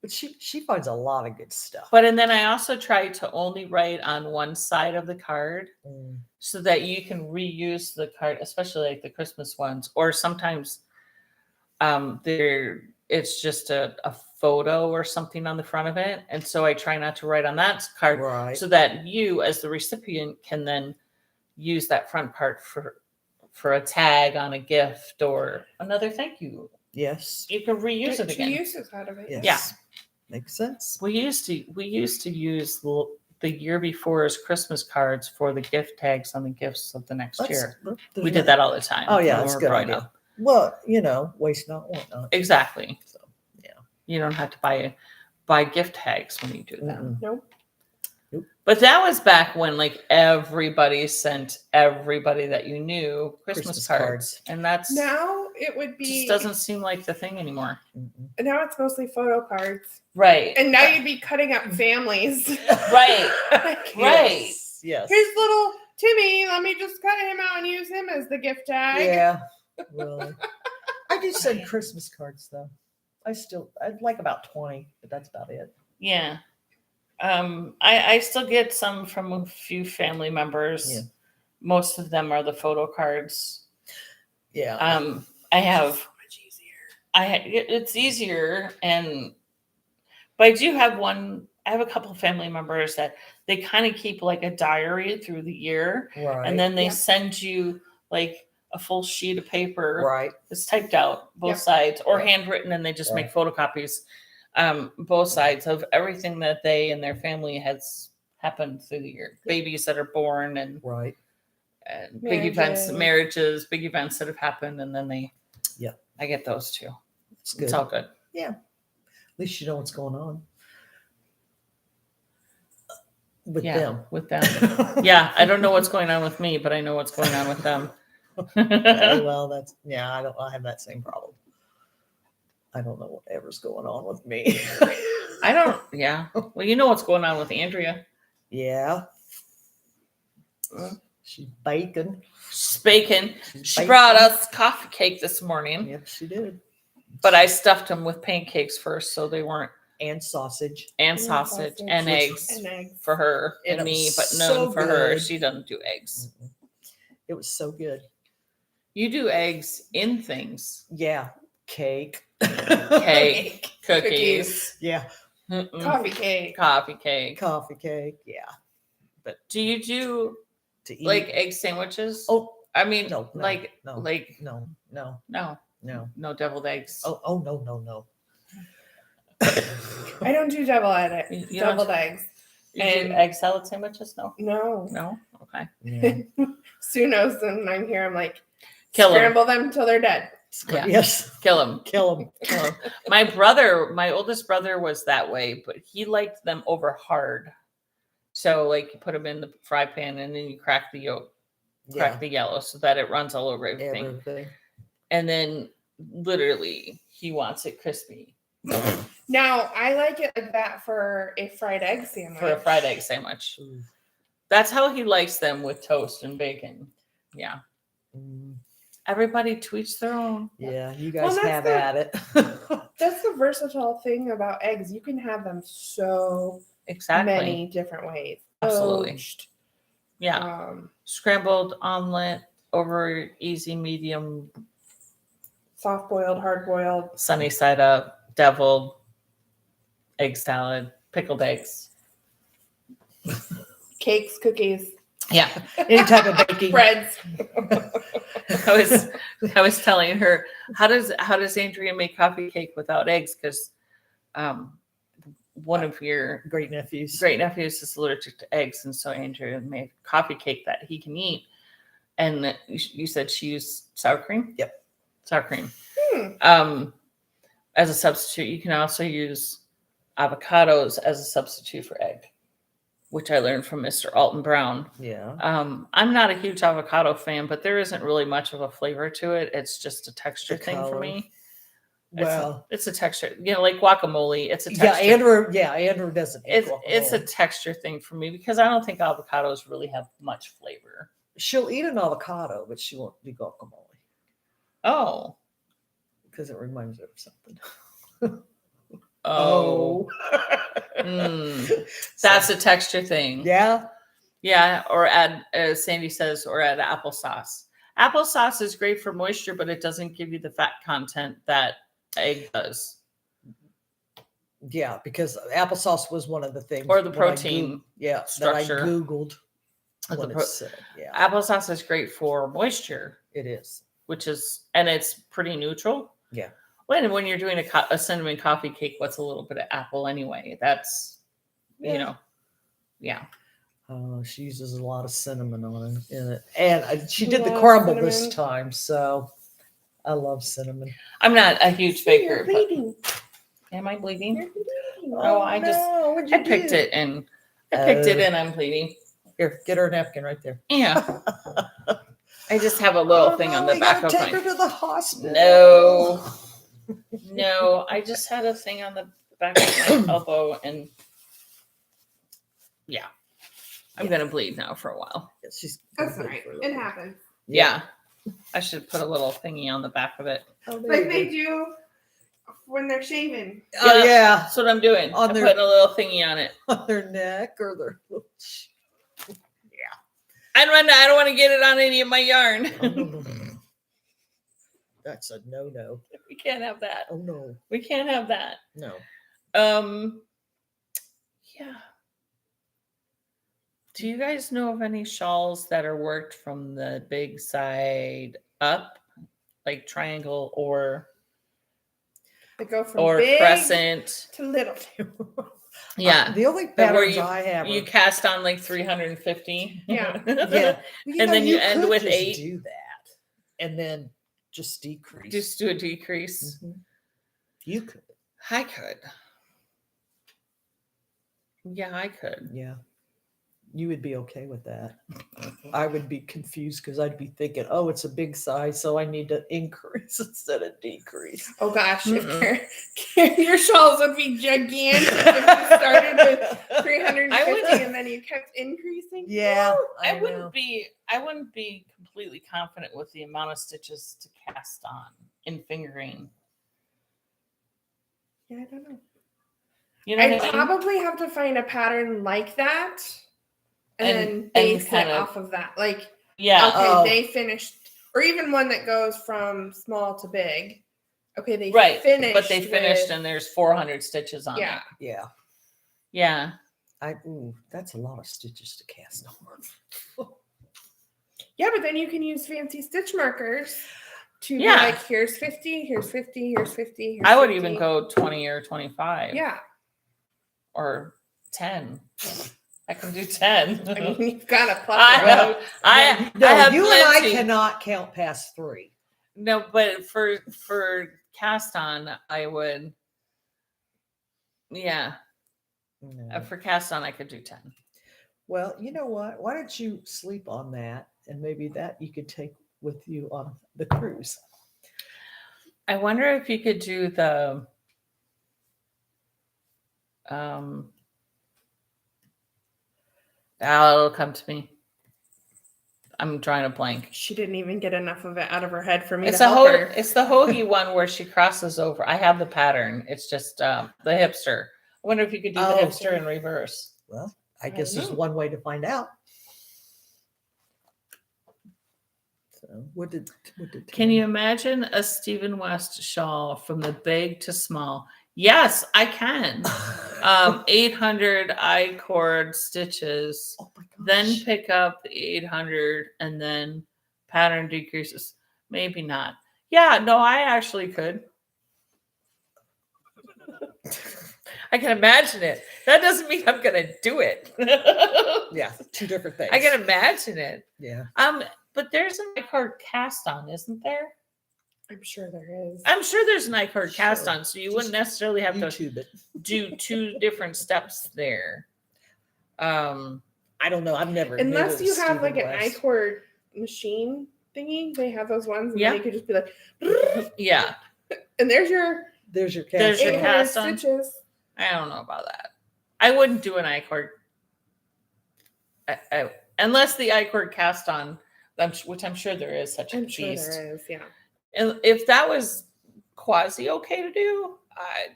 But she finds a lot of good stuff. And then I also try to only write on one side of the card Mm. so that you can reuse the card, especially like the Christmas ones. Or sometimes it's just a photo or something on the front of it. And so I try not to write on that card Right. so that you as the recipient can then use that front part for a tag on a gift or another thank you. Yes. You can reuse it Two again. uses out of it. Yes. Yeah. Makes sense. We used to use the year before's Christmas cards for the gift tags on the gifts of the next year. We did that all the time. Oh, yeah, when that's we a were good growing idea. up. Well, waste not, want not. Exactly. So, yeah. You don't have to buy gift tags when you do that. Mm-mm. Nope. But that was back when like everybody sent everybody that you knew Christmas Christmas cards. cards. And that's Now it would be. just doesn't seem like the thing anymore. Mm-mm. Now it's mostly photo cards, Right. and now you'd be cutting up families. Right. Like, Right. Yes. here's little Timmy. Let me just cut him out and use him as the gift tag. Yeah. Really. I do send Christmas cards though. I'd like about 20, but that's about it. Yeah. I still get some from a few family members. Yeah. Most of them are the photo cards. Yeah. I have So much easier. it's easier but I do have I have a couple of family members that they kind of keep like a diary through the year Right. and then they Yeah. send you like a full sheet of paper. right. It's typed out both Yep. sides or Right. handwritten and they just Right. make photocopies both sides of everything that they and their family has happened through the year. Babies that are born and Right. big events, Marriages. marriages, big events that have happened and then Yeah. I get those too. It's good. It's all good. At least you know what's going on with them. With them. Yeah, I don't know what's going on with me, but I know what's going on with them. Well, I have that same problem. I don't know whatever's going on with me. I don't. Yeah. Well, you know what's going on with Andrea. Yeah. She's baking. She's baking. She baking. brought us coffee cake this morning, Yep, she did. but I stuffed them with pancakes first, so they weren't, And sausage. and And sausage sausage. and Which- eggs And eggs. for her And and it me, was but none so for her. good. She doesn't do eggs. Mm-mm. It was so good. You do eggs in things. Yeah. Cake. Cake, cookies, Cookies. Yeah. mm-mm, Coffee cake. coffee cake. Coffee cake. Yeah. Do you do To eat. like egg sandwiches? Oh, I mean, no, no, like no. no. no deviled eggs. Oh, no. I don't do You don't deviled eggs. You do and- egg salad sandwiches? No, No. Okay. Yeah. Sue knows when I'm here. I'm like, Kill 'em. scramble them till they're dead. Yeah. Yes. Kill them. Kill them. Kill 'em. My oldest brother was that way, but he liked them over hard. So like you put them in the fry pan and then you crack the yolk, crack the yellow so that it runs all over everything. Everything. And then literally he wants it crispy Now, I like it like that for a fried egg sandwich. for a fried egg sandwich. Ooh. That's how he likes them with toast and bacon. Yeah. Mm, Everybody to each their own. yeah, you Well, guys that's have the- at it. That's the versatile thing about eggs. You can have them so Exactly. many different ways. Absolutely. Poached, Yeah. Scrambled, omelet, over easy, medium, soft boiled, hard boiled. sunny side up, deviled, egg salad, pickled eggs. Cakes, cookies, Yeah. Any type of baking. breads. I was telling her, how does Andrea make coffee cake without eggs? Because one of your Great nephews. great nephews is allergic to eggs, and so Andrea made coffee cake that he can eat. And you said she used sour cream? Yep. Sour cream. Hmm. As a substitute. You can also use avocados as a substitute for egg, which I learned from Mr. Alton Brown. Yeah. I'm not a huge avocado fan, but there isn't really much of a flavor to it. It's just a texture The thing for color. me. Well, it's a texture. Like guacamole. It's a yeah, texture. Andrew doesn't. eat It's a guacamole. texture thing for me because I don't think avocados really have much flavor. She'll eat an avocado, but she won't do guacamole Oh. because it reminds her of something. Oh. That's a texture thing. Yeah. Yeah, or add, as Sandy says, or add applesauce. Applesauce is great for moisture, but it doesn't give you the fat content that egg does. Yeah, because applesauce was one of the things. Or the when I protein that I Googled. Of the when pro- it said, yeah, Applesauce is great for moisture, it is. and it's pretty neutral. Yeah. When you're doing a cinnamon coffee cake, what's a little bit of apple anyway? That's, yeah. She uses a lot of cinnamon on it in it, and she did the Love crumble cinnamon. this time, so I love cinnamon. I'm not a huge baker. You're bleeding. Am I bleeding? You're bleeding. Oh, I picked it and I'm bleeding. Here, get her a napkin right there. Yeah. I just have a little thing on the back of take her my. to the hospital. No, I just had a thing on the back of my elbow, and I'm gonna bleed now for a while. She's That's all right. It happens. Yeah. I should put a little thingy on the back of it. Like they do when they're shaving. Oh yeah, That's what I'm doing. On I'm their- putting a little thingy on it. on their neck or their. I don't want to get it on any of my yarn. Oh, no. That's a no. We can't have that. Oh no, We can't have that. no. Yeah. Do you guys know of any shawls that are worked from the big side up, like triangle or They go from big crescent? to little. Yeah. The only But where patterns I have. You cast on like 350. Yeah. Yeah. And then you end could with just 8. Do that, and then just decrease. Just do a decrease. Mhm. You could. I could. Yeah, I could. Yeah. You would be okay with that. I would be confused because I'd be thinking, oh, it's a big size, so I need to increase instead of decrease. Oh gosh, Mm-mm. your shawls would be gigantic if you started with 350 and then you kept increasing. Yeah. I know. wouldn't be completely confident with the amount of stitches to cast on in fingering. Yeah, I don't know. You know I'd what I mean? probably have to find a pattern like that and then And base it kind of- off of that. Like, Yeah. okay, Oh. they finished, or even one that goes from small to big. Okay, they Right. finished. But they finished with- and there's 400 stitches on yeah. it. Yeah. Yeah. That's a lot of stitches to cast on. Yeah, but then you can use fancy stitch markers to Yeah. be like, here's 50, here's 50, here's 50. Here's I would 50. even go 20 or 25. Yeah. Or 10. I can do 10. I mean, you've got a plus. I have, No, I have you and I plenty. cannot count past 3. No, but for cast on, I would. Yeah, No. for cast on, I could do 10. Well, you know what? Why don't you sleep on that, and maybe that you could take with you on the cruise. I wonder if you could do the. It'll come to me. I'm drawing a blank. She didn't even get enough of it out of her head for me It's to a help her. it's the hoagie one where she crosses over. I have the pattern. It's just the hipster. I wonder if you could do the Oh. hipster in reverse. Well, I I guess there's know. one way to find out. So, what did Can you imagine a Stephen West shawl from the big to small? Yes, I can. 800 I-cord stitches, oh my gosh. then pick up the 800 and then pattern decreases. Maybe not. Yeah, no, I actually could. I can imagine it. That doesn't mean I'm gonna do it. Yeah, 2 different things. I can imagine it. Yeah. But there's an I-cord cast on, isn't there? I'm sure there is. I'm sure there's an I-cord cast Sure. on, so you Just wouldn't necessarily have to YouTube it. do 2 different steps there. I don't know. I've never. Unless admitted you have Stephen like an West. I-cord machine thingy, they have those ones, and Yeah. then you could just be like, Yeah. And there's your There's your There's cast. your 800 cast on. stitches. I don't know about that. I wouldn't do an I-cord. Unless the I-cord cast on, which I'm sure there is such a I'm sure beast. there is, yeah. And if that was quasi okay to do, I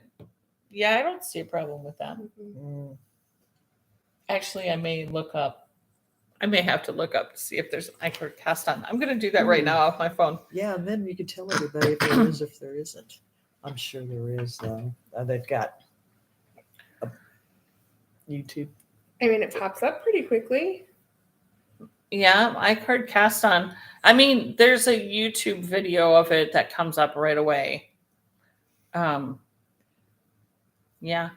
don't see a problem with that. Mm. Actually, I may have to look up to see if there's an I-cord cast on. I'm going to do that right now off my phone. Yeah, and then you can tell everybody if there is, if there isn't. I'm sure there is, though. They've got a YouTube. I mean, it pops up pretty quickly. Yeah, I-cord cast on. I mean, there's a YouTube video of it that comes up right away. Yeah.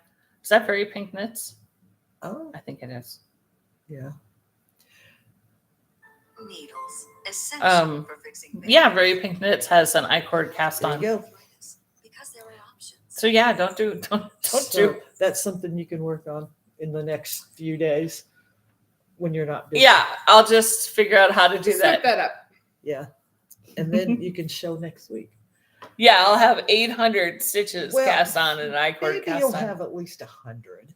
Is that Very Pink Knits? Oh, I think it is. yeah. Needles essential for fixing Yeah, Very Pink Knits has an I-cord cast There you on. go. because there are options. So yeah, don't do. So that's something you can work on in the next few days when you're not busy. Yeah, I'll just figure out how to do Just that. look that up. Yeah. And then you can show next week. Yeah, I'll have 800 stitches Well, cast on and an I-cord Maybe cast you'll on. have at least 100.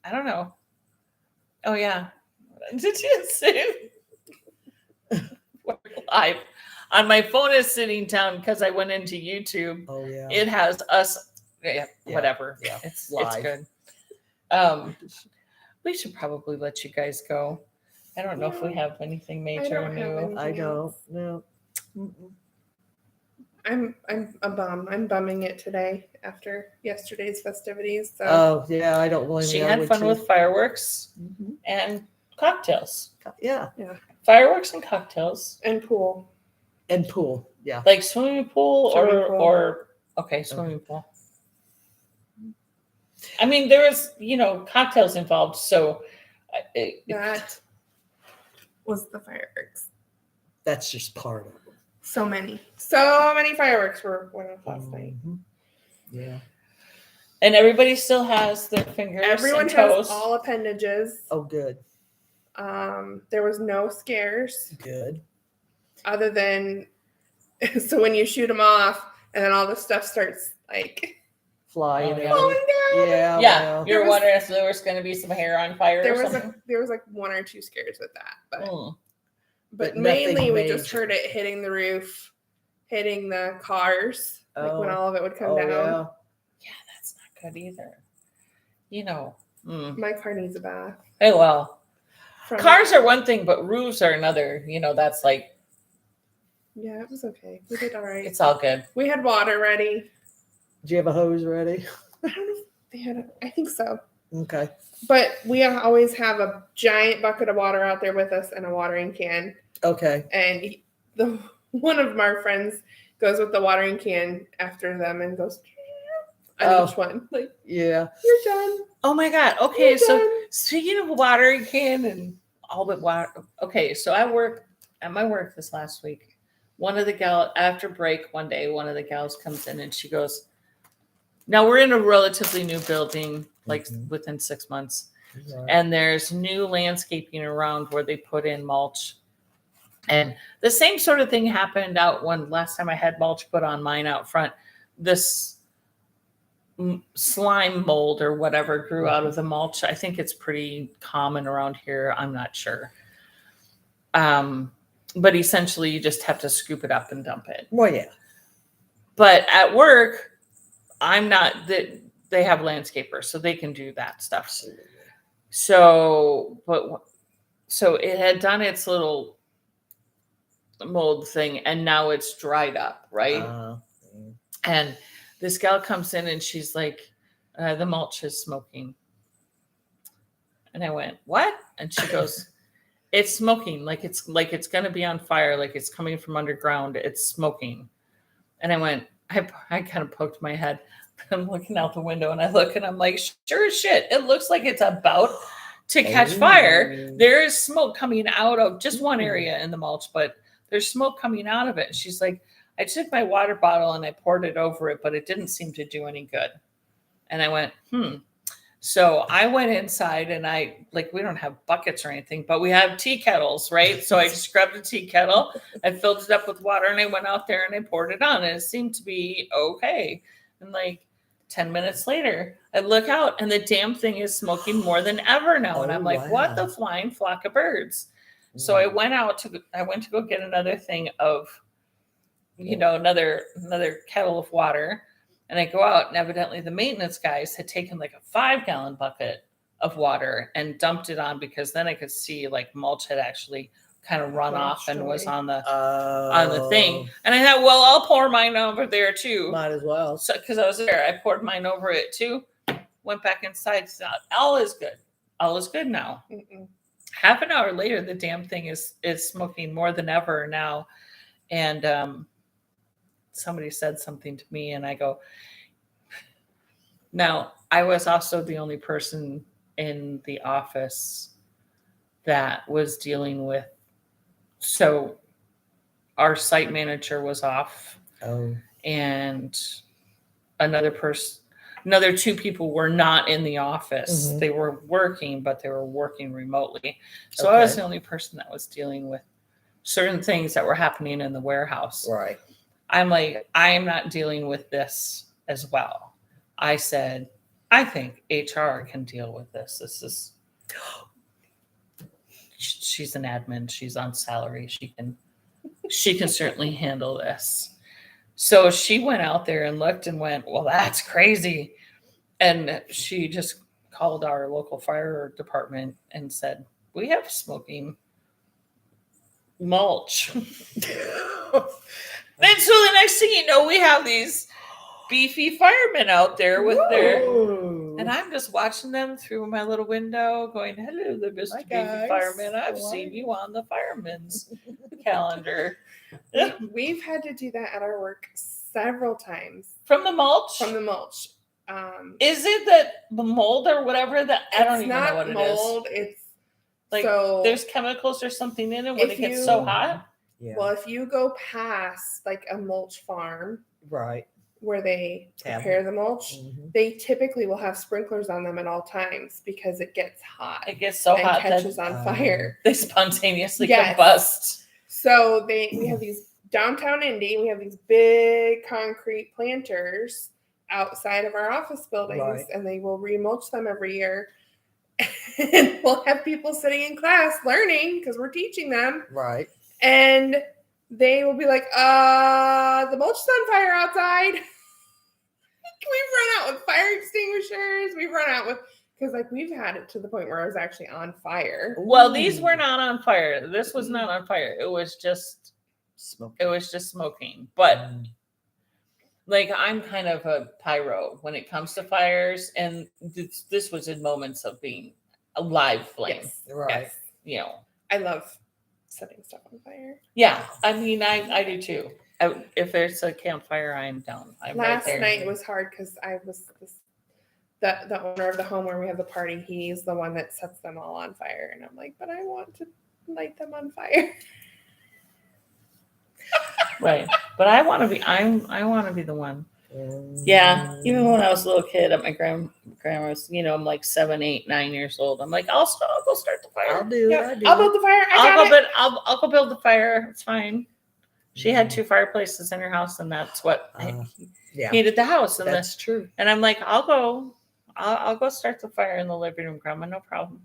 I don't know. Oh yeah. Did you see? We're live. On my phone is sitting down because I went into YouTube. Oh, yeah. It has us. Yeah, Yeah, whatever. yeah. It's Live. good. We should probably let you guys go. I don't know if we have anything major don't have new. any. I don't know. I'm a bum. I'm bumming it today after yesterday's festivities. So Oh, yeah, I don't blame She you. I had would fun too. with fireworks Mhm. and cocktails. Yeah. Fireworks and cocktails, and pool. And pool. Yeah. like swimming pool Swimming pool. or swimming pool. I mean, there was cocktails involved, so That was the fireworks. That's just part of it. So many fireworks went off last night. Mhm. Yeah. and everybody still has their fingers Everyone and toes. has all appendages. Oh, good. There was no scares Good. other than so when you shoot them off and then all the stuff starts like Flying Oh, yeah. out. falling down. Yeah. Yeah, well, you're There was- wondering if there was going to be some hair on fire There or was something. there was like one or two scares with that, but Mm. but nothing mainly we just major. heard it hitting the roof, hitting the cars, like when Oh. all of it would come oh, down. yeah. Yeah, that's not good either. My car needs a bath. Hey, well, From cars are one thing, but roofs are another. That's like, Yeah, it was okay. We did all right. it's all good. We had water ready. Do you have a hose ready? I don't know if they had I think so. Okay. But we always have a giant bucket of water out there with us and a watering can. Okay. And one of our friends goes with the watering can after them and goes on Oh. each one. Like, Yeah. you're done. Oh my God. Okay, You're so done. speaking of watering can and all but water. Okay, so I work at my work this last week. One of the gals after break one day, one of the gals comes in and she goes, now we're in a relatively new building, like Mhm. within 6 months. Right. And there's new landscaping around where they put in mulch. And the same sort of thing happened out when last time I had mulch put on mine out front. This slime mold or whatever grew out of the mulch. I think it's pretty common around here. I'm not sure. But essentially you just have to scoop it up and dump it. Well, yeah. But at work, I'm not that they have landscapers, so they can do that stuff. Absolutely. So it had done its little mold thing and now it's dried up, right? And this gal comes in and she's like, the mulch is smoking. And I went, what? And she goes, it's smoking, like it's going to be on fire, like it's coming from underground. It's smoking. And I went, I kind of poked my head. I'm looking out the window and I look and I'm like, sure as shit. It looks like it's about to catch fire. Oh. There is smoke coming out of just one area in the mulch, but there's smoke coming out of it. And she's like, I took my water bottle and I poured it over it, but it didn't seem to do any good. And I went, So I went inside and we don't have buckets or anything, but we have tea kettles, right? So I just grabbed a tea kettle, I filled it up with water, and I went out there and I poured it on, and it seemed to be okay. And 10 minutes later, I look out and the damn thing is smoking more than ever now. And I'm like, what the flying flock of birds? So I went to go get another thing of, another kettle of water. And I go out, and evidently the maintenance guys had taken a 5-gallon bucket of water and dumped it on, because then I could see mulch had actually kind of run off and was on the thing. And I thought, well, I'll pour mine over there too. Might as well. So because I was there, I poured mine over it too. Went back inside. Thought, all is good. All is good now. Mm-mm. Half an hour later, the damn thing is smoking more than ever now. And somebody said something to me, and I go, now I was also the only person in the office that was dealing with, so our site manager was off, and another 2 people were not in the office. Mhm. They were working, but they were working remotely. So I was the only person that was dealing with certain things that were happening in the warehouse. Right. I'm like, I am not dealing with this as well. I said, I think HR can deal with this. This is, she's an admin. She's on salary. She can certainly handle this. So she went out there and looked and went, well, that's crazy. And she just called our local fire department and said, we have smoking mulch. And so the next thing you know, we have these beefy firemen out there with their, and I'm just watching them through my little window going, hello there, Mr. Beefy guys. Fireman. I've How are seen you?" you on the fireman's calendar. We've had to do that at our work several times From the mulch? from the mulch. Is it that the mold or whatever that I don't It's even know what it is. mold. It's So there's chemicals or something in it when if it gets you- so hot. Yeah. well, if you go past a mulch farm Right. where they Have prepare the mulch, Mhm. they typically will have sprinklers on them at all times because it gets hot It gets so and hot that catches on fire. they spontaneously Yes. combust. So we have these downtown Indy, we have these big concrete planters outside of our office buildings, Right. and they will remulch them every year. And we'll have people sitting in class learning because we're teaching them, Right. and they will be like, the mulch is on fire outside. We've run out with fire extinguishers. We've run out with, because we've had it to the point where I was actually on fire. Well, these were not on fire. This was not on fire. It was just smoking. But I'm kind of a pyro when it comes to fires, and this was in moments of being a live flame. Yes. Right. Yes. I love setting stuff on fire. Yeah, I mean, I do too. If there's a campfire, I'm down. I'm right Last there. night was hard because I was the owner of the home where we have the party. He's the one that sets them all on fire, and I'm like, but I want to light them on fire. Right, but I want to be. I want to be the one. Yeah, even when I was a little kid at my grandma's, I'm 7, 8, 9 years old. I'm like, I'll go start the fire. I'll do it. Yeah, I do I'll it. build the fire. I'll go build the fire. It's fine. She had 2 fireplaces in her house, and that's what Yeah. heated the house. And That's true. and I'm like, I'll go start the fire in the living room, Grandma. No problem.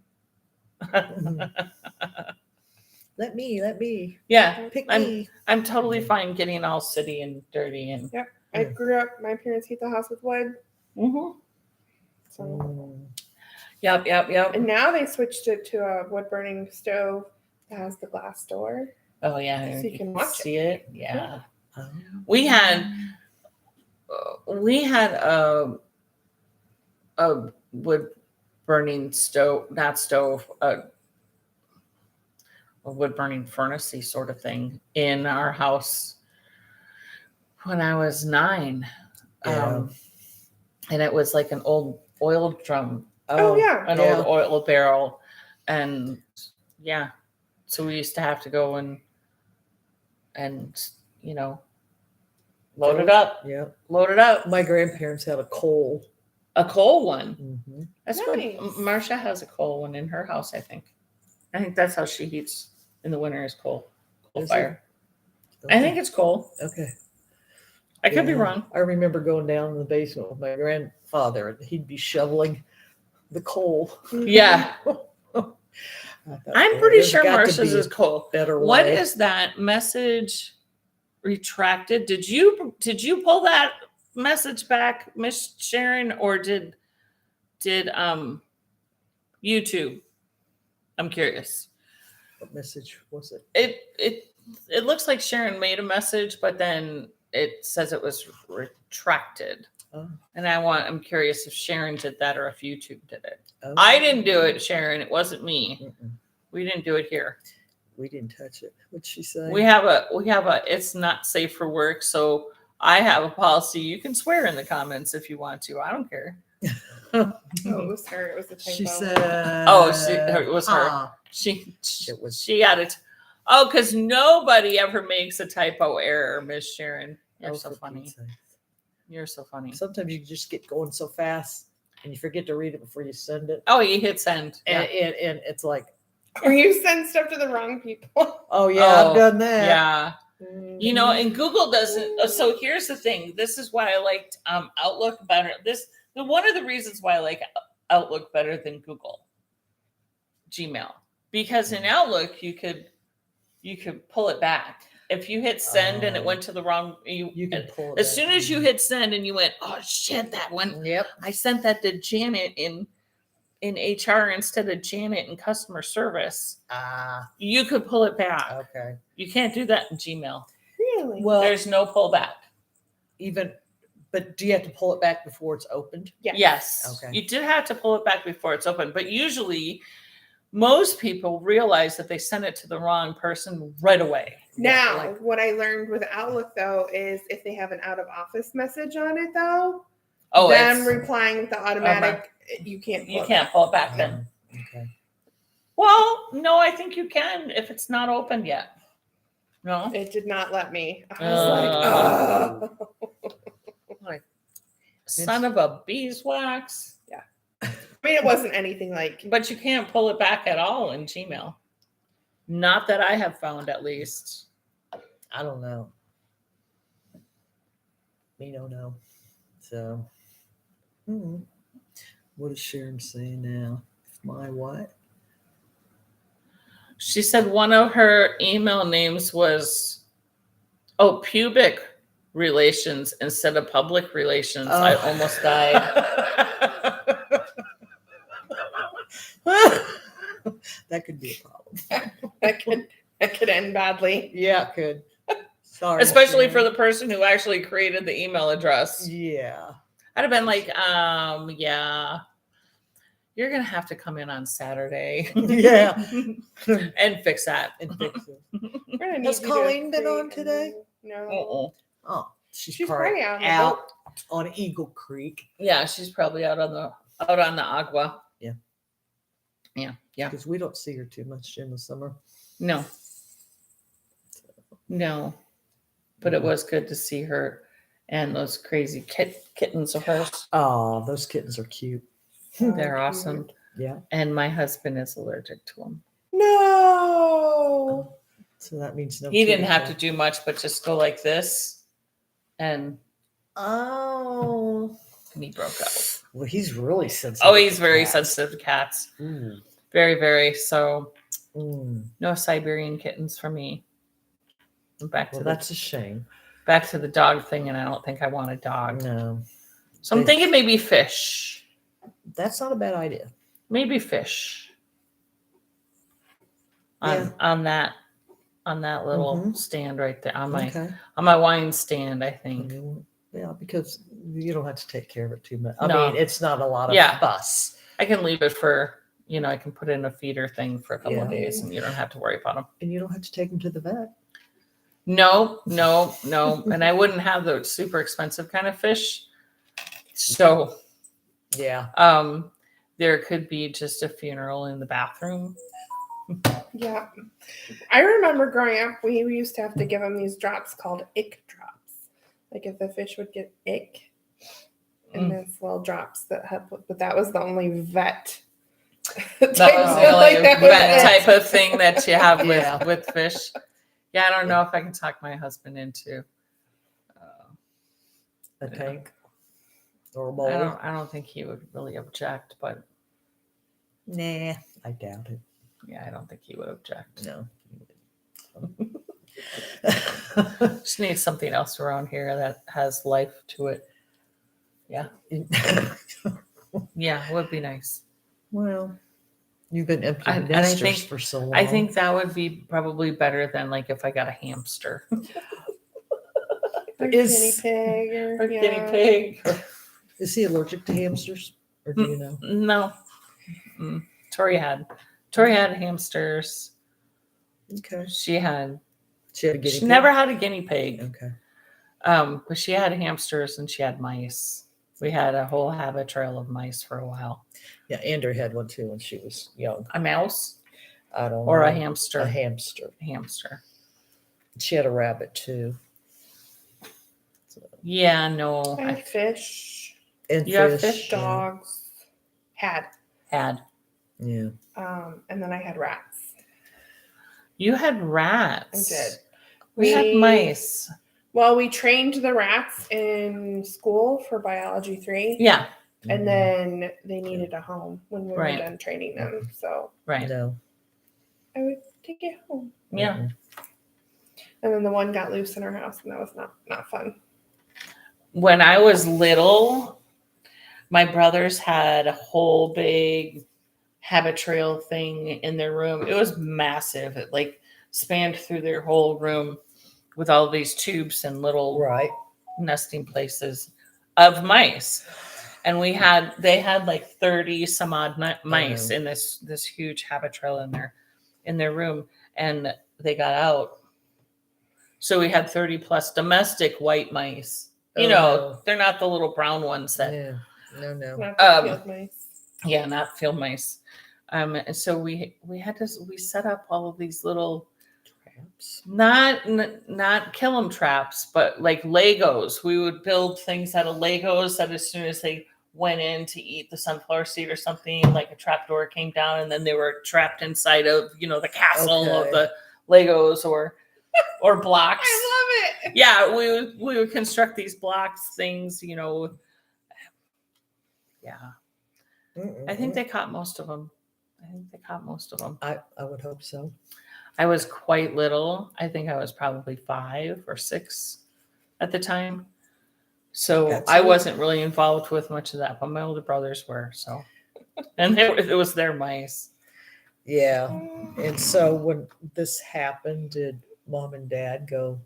Let me. Yeah, Pick I'm- me. I'm totally fine getting all city and dirty and. I grew up. My parents heat the house with wood. Mm-hmm. So, Yep. and now they switched it to a wood burning stove that has the glass door. Oh yeah, So you can watch see it. Yeah, Oh. we had a wood burning stove, not stove, a wood burning furnace-y sort of thing in our house when I was 9. Yeah. And it was like an old oil drum, Oh, yeah. an Yeah. old oil barrel. And yeah, so we used to have to go and load it up. Yeah. Load it up. My grandparents had a coal A coal one. Mm-hmm. That's Nice. what Marcia has a coal one in her house, I think. I think that's how she heats in the winter is coal Is it? fire. I think it's coal. Okay. I could be Yeah. wrong. I remember going down in the basement with my grandfather, and he'd be shoveling the coal. Yeah. I thought, I'm "Boy, pretty there's sure got to Marcia's be a is coal. better What way." is that message retracted? Did you pull that message back, Miss Sharon, or did YouTube? I'm curious. What message was it? It looks like Sharon made a message, but then it says it was retracted. Oh, And I'm curious if Sharon did that or if YouTube did it. oh. I didn't do it, Sharon. It wasn't me. Mm-mm. We didn't do it here. We didn't touch it. What'd she say? We have a it's not safe for work, so I have a policy. You can swear in the comments if you want to. I don't care. Oh, it was her. It was the typo. She said. Oh, it was her. "Huh." She It was. she got it. Oh, because nobody ever makes a typo error, Miss Sharon. You're Oh, so for funny. Pete's sake. You're so funny. Sometimes you just get going so fast and you forget to read it before you send it. Oh, you hit send. Yeah. And it's like, Or you send stuff to the wrong people. oh, yeah, Oh, I've done that. Yeah. Mhm. You know, and Google doesn't. So here's the thing. This is why I liked Outlook better. One of the reasons why I like Outlook better than Gmail, because in Outlook you could pull it back. If you hit send and it went to the wrong, You can pull it as back. soon as you hit send and you went, oh shit, that one. Yep. I sent that to Janet in HR instead of Janet in customer service. Ah, You could pull it back. okay. You can't do that in Gmail. Really? Well, There's no pullback. but do you have to pull it back before it's opened? Yes. Okay. You did have to pull it back before it's open, but usually most people realize that they sent it to the wrong person right away. Now, Like- what I learned with Outlook though is if they have an out of office message on it though, Oh, them it's, replying with the automatic, you can't. you pull it can't back. pull it back then. Okay. Well, no, I think you can if it's not open yet. No? It did not let me. I was like, Like, son of a beeswax. I mean, it wasn't anything like. But you can't pull it back at all in Gmail. Not that I have found, at least. I don't know. Me don't know. So, what is Sharon saying now? My what? She said one of her email names was, pubic relations instead of public relations. I Oh. almost died. That could be a problem. that could end badly. Yeah, it could. Sorry. Especially for Sharon. the person who actually created the email address. Yeah. I'd have been like, yeah, you're going to have to come in on Saturday. Yeah. And fix that. And fix it. We're gonna need Has you to Colleen been on create a today? new- No. Uh-uh. Oh, she's She's probably probably out on the out boat. on Eagle Creek Yeah, she's probably out on the agua. Yeah. Yeah. Yeah. because we don't see her too much in the summer. No. No. But it was good to see her and those crazy kittens of hers. Oh, those kittens are cute. They're cute. awesome. Yeah. And my husband is allergic to them. No. So that means no. He didn't kitty have to cat. do much, but just go like this. And Oh. he broke up. Well, he's really sensitive. Oh, he's to very cats. sensitive to cats. Mm. Very, very. So Mm. no Siberian kittens for me. Back to Well, that's a shame. the dog thing, and I don't think I want a dog. No, So I'm thinking maybe fish. that's not a bad idea. Maybe fish. Yeah. On that little Mhm. stand right there on my Okay. wine stand, I think. Yeah, because you don't have to take care of it too much. I No. mean, it's not a lot of Yeah. fuss, I can leave it for, I can put in a feeder thing for a couple of Yeah. days and you don't have to worry about them. and you don't have to take them to the vet. No. And I wouldn't have the super expensive kind of fish. So Yeah. there could be just a funeral in the bathroom. Yeah. I remember growing up, we used to have to give them these drops called ick drops. Like if the fish would get ick, and it's little drops that have, but that was the only vet. That was type- the only that was vet it. type of thing that you have Yeah. with fish. Yeah, I don't know if I can talk my husband into. A Yeah. tank or a I bowl. don't think he would really object, but Nah, I doubt it. yeah, I don't think he would object. No. Just need something else around here that has life to it. Yeah, it would be nice. Well, you've been empty And I nesters think- for so long. I think that would be probably better than like if I got a hamster Or Is- guinea pig or, or guinea pig. Is he allergic to hamsters, or do you know? No, Tori had hamsters. Okay. She had She had a guinea she pig? never had a guinea pig. Okay. But she had hamsters and she had mice. We had a whole habit trail of mice for a while. Yeah, Andrew had one too when she was young. A mouse I don't or know. a hamster. A hamster. Hamster. She had a rabbit too. So, Yeah, no. I had fish, and You have fish. fish, yeah. dogs, had, had. Yeah. and then I had rats. You had I rats. did. We had mice. Well, we trained the rats in school for biology 3, Yeah, and then they needed a home when we Right. were done training them. So right. No. I would take it home. Yeah. Mm-mm. And then the one got loose in our house, and that was not fun. When I was little, my brothers had a whole big habit trail thing in their room. It was massive. It like spanned through their whole room with all these tubes and little Right. nesting places of mice. And they had like 30 some odd mice in this huge habit trail in their room, and they got out. So we had 30 plus domestic white mice. You know, they're not the little brown ones that No. Not the field mice. yeah, not field mice. And so we set up all of these little Traps. not kill 'em traps, but like Legos. We would build things out of Legos that as soon as they went in to eat the sunflower seed or something, like a trap door came down and then they were trapped inside of, the castle of Okay. the Legos or blocks. I love it. Yeah, we would construct these blocks things, Yeah. I think they caught most of them. I would hope so. I was quite little. I think I was probably 5 or 6 at the time. So That's I it. wasn't really involved with much of that, but my older brothers were. So, and it was their mice. Yeah. And so when this happened, did mom and dad go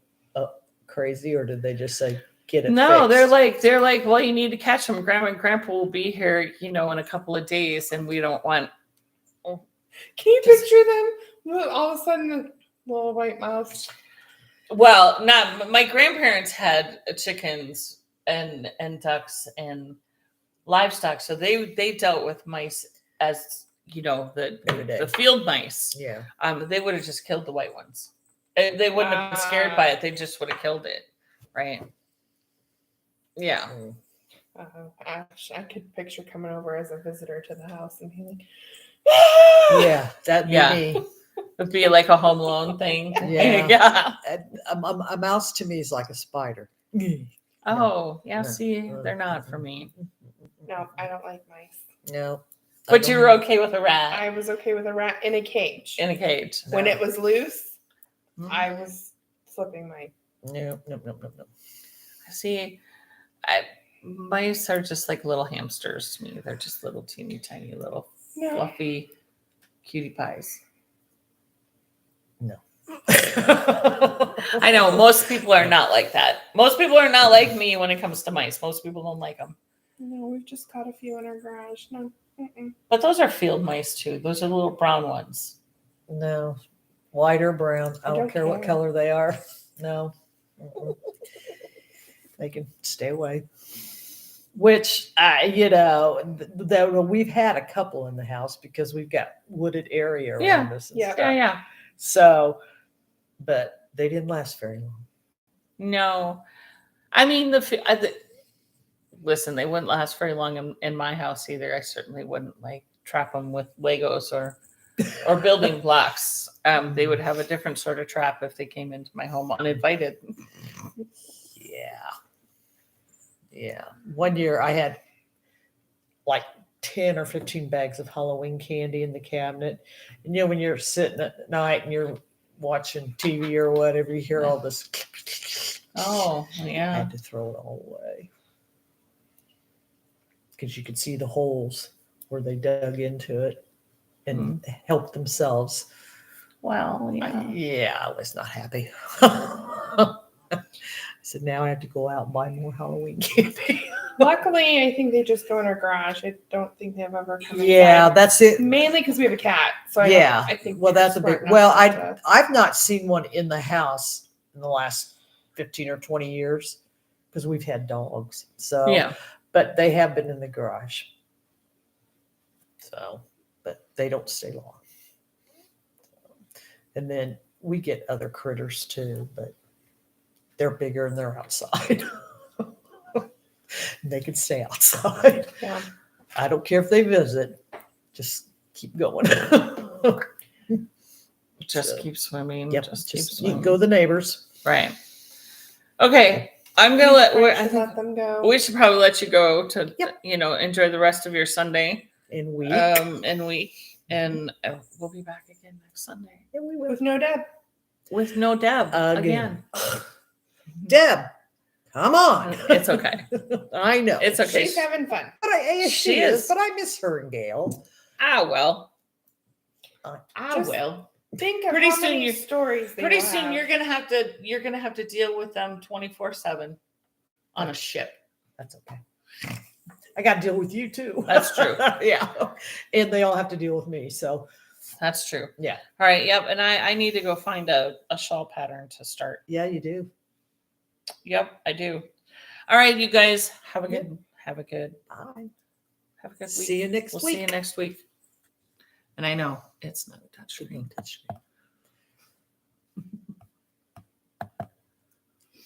crazy, or did they just say, get it No, fixed? they're like, well, you need to catch them. Grandma and Grandpa will be here, in a couple of days, and we don't want. Can you picture them with all of a sudden the little white mouse? Well, not my grandparents had chickens and ducks and livestock, so they dealt with mice as Every day. the field mice. Yeah. They would have just killed the white ones. They wouldn't have been scared by it. They just would have killed it, right? Yeah. Mm. I could picture coming over as a visitor to the house and being like, Yeah, that'd be Yeah. me. It'd be like a Home Alone thing. Yeah. Yeah. A mouse to me is like a spider. Oh, yeah. No. See, they're not for me. no, I don't like mice. No. I But don't- you were okay with a rat I was okay with a rat in a cage. in a cage. When it was loose, Mhm. I was flipping my. No. See, mice are just like little hamsters to me. They're just little teeny tiny little No. fluffy cutie pies. I know most people are not like that. Most people are not like me when it comes to mice. Most people don't like them. No, we've just caught a few in our garage. No. Mm-mm. But those are field mice too. Those are the little brown ones. No. White or brown. I I don't don't care what care. color they are. No. Mm-mm. They can stay away. Which, we've had a couple in the house because we've got wooded area around Yeah. us. And Yeah. stuff. Yeah. So, but they didn't last very long. No, I mean listen, they wouldn't last very long in my house either. I certainly wouldn't like trap them with Legos or building blocks. They would have a different sort of trap if they came into my home uninvited. Yeah. Yeah. One year I had like 10 or 15 bags of Halloween candy in the cabinet. And when you're sitting at night and you're watching TV or whatever, you hear all this. Oh, I yeah. had to throw it all away. Because you could see the holes where they dug into it and helped themselves. Well, I was not happy. I said, now I have to go out and buy more Halloween candy. Luckily, I think they just go in our garage. I don't think they've ever come Yeah, inside. that's it. Mainly because we have a cat. So I think Well, they're that's a smart big. enough Well, not to- I've not seen one in the house in the last 15 or 20 years because we've had dogs. So yeah. but they have been in the garage. So, but they don't stay long. And then we get other critters too, but they're bigger and they're outside. They can stay outside. Yeah. I don't care if they visit. Just keep going. Just So, keep swimming. Yep. Just keep Just you swimming. can go to the neighbors. Right. Okay. I'm gonna let. I Should think let them go. we should probably let you go to Yep. enjoy the rest of your Sunday And we and week, and we'll be back again next Sunday and we will With no Deb. with no Deb again. Deb, come on. It's okay. I know. It's okay. She's having fun. But she She is. is. But I miss her and Gail. Well. Just- Will. Think of Pretty how soon many you- stories they Pretty will soon have. you're gonna have to deal with them 24/7 on a ship. That's okay. I got to deal with you too. That's true. Yeah. And they all have to deal with me. So That's true. yeah. All right. Yep. And I need to go find a shawl pattern to start. Yeah, you do. Yep, I do. All right, you guys have a Yep. good Bye. have a good week. See you next We'll week. see you next week. And I know it's not a touchscreen. Touchscreen.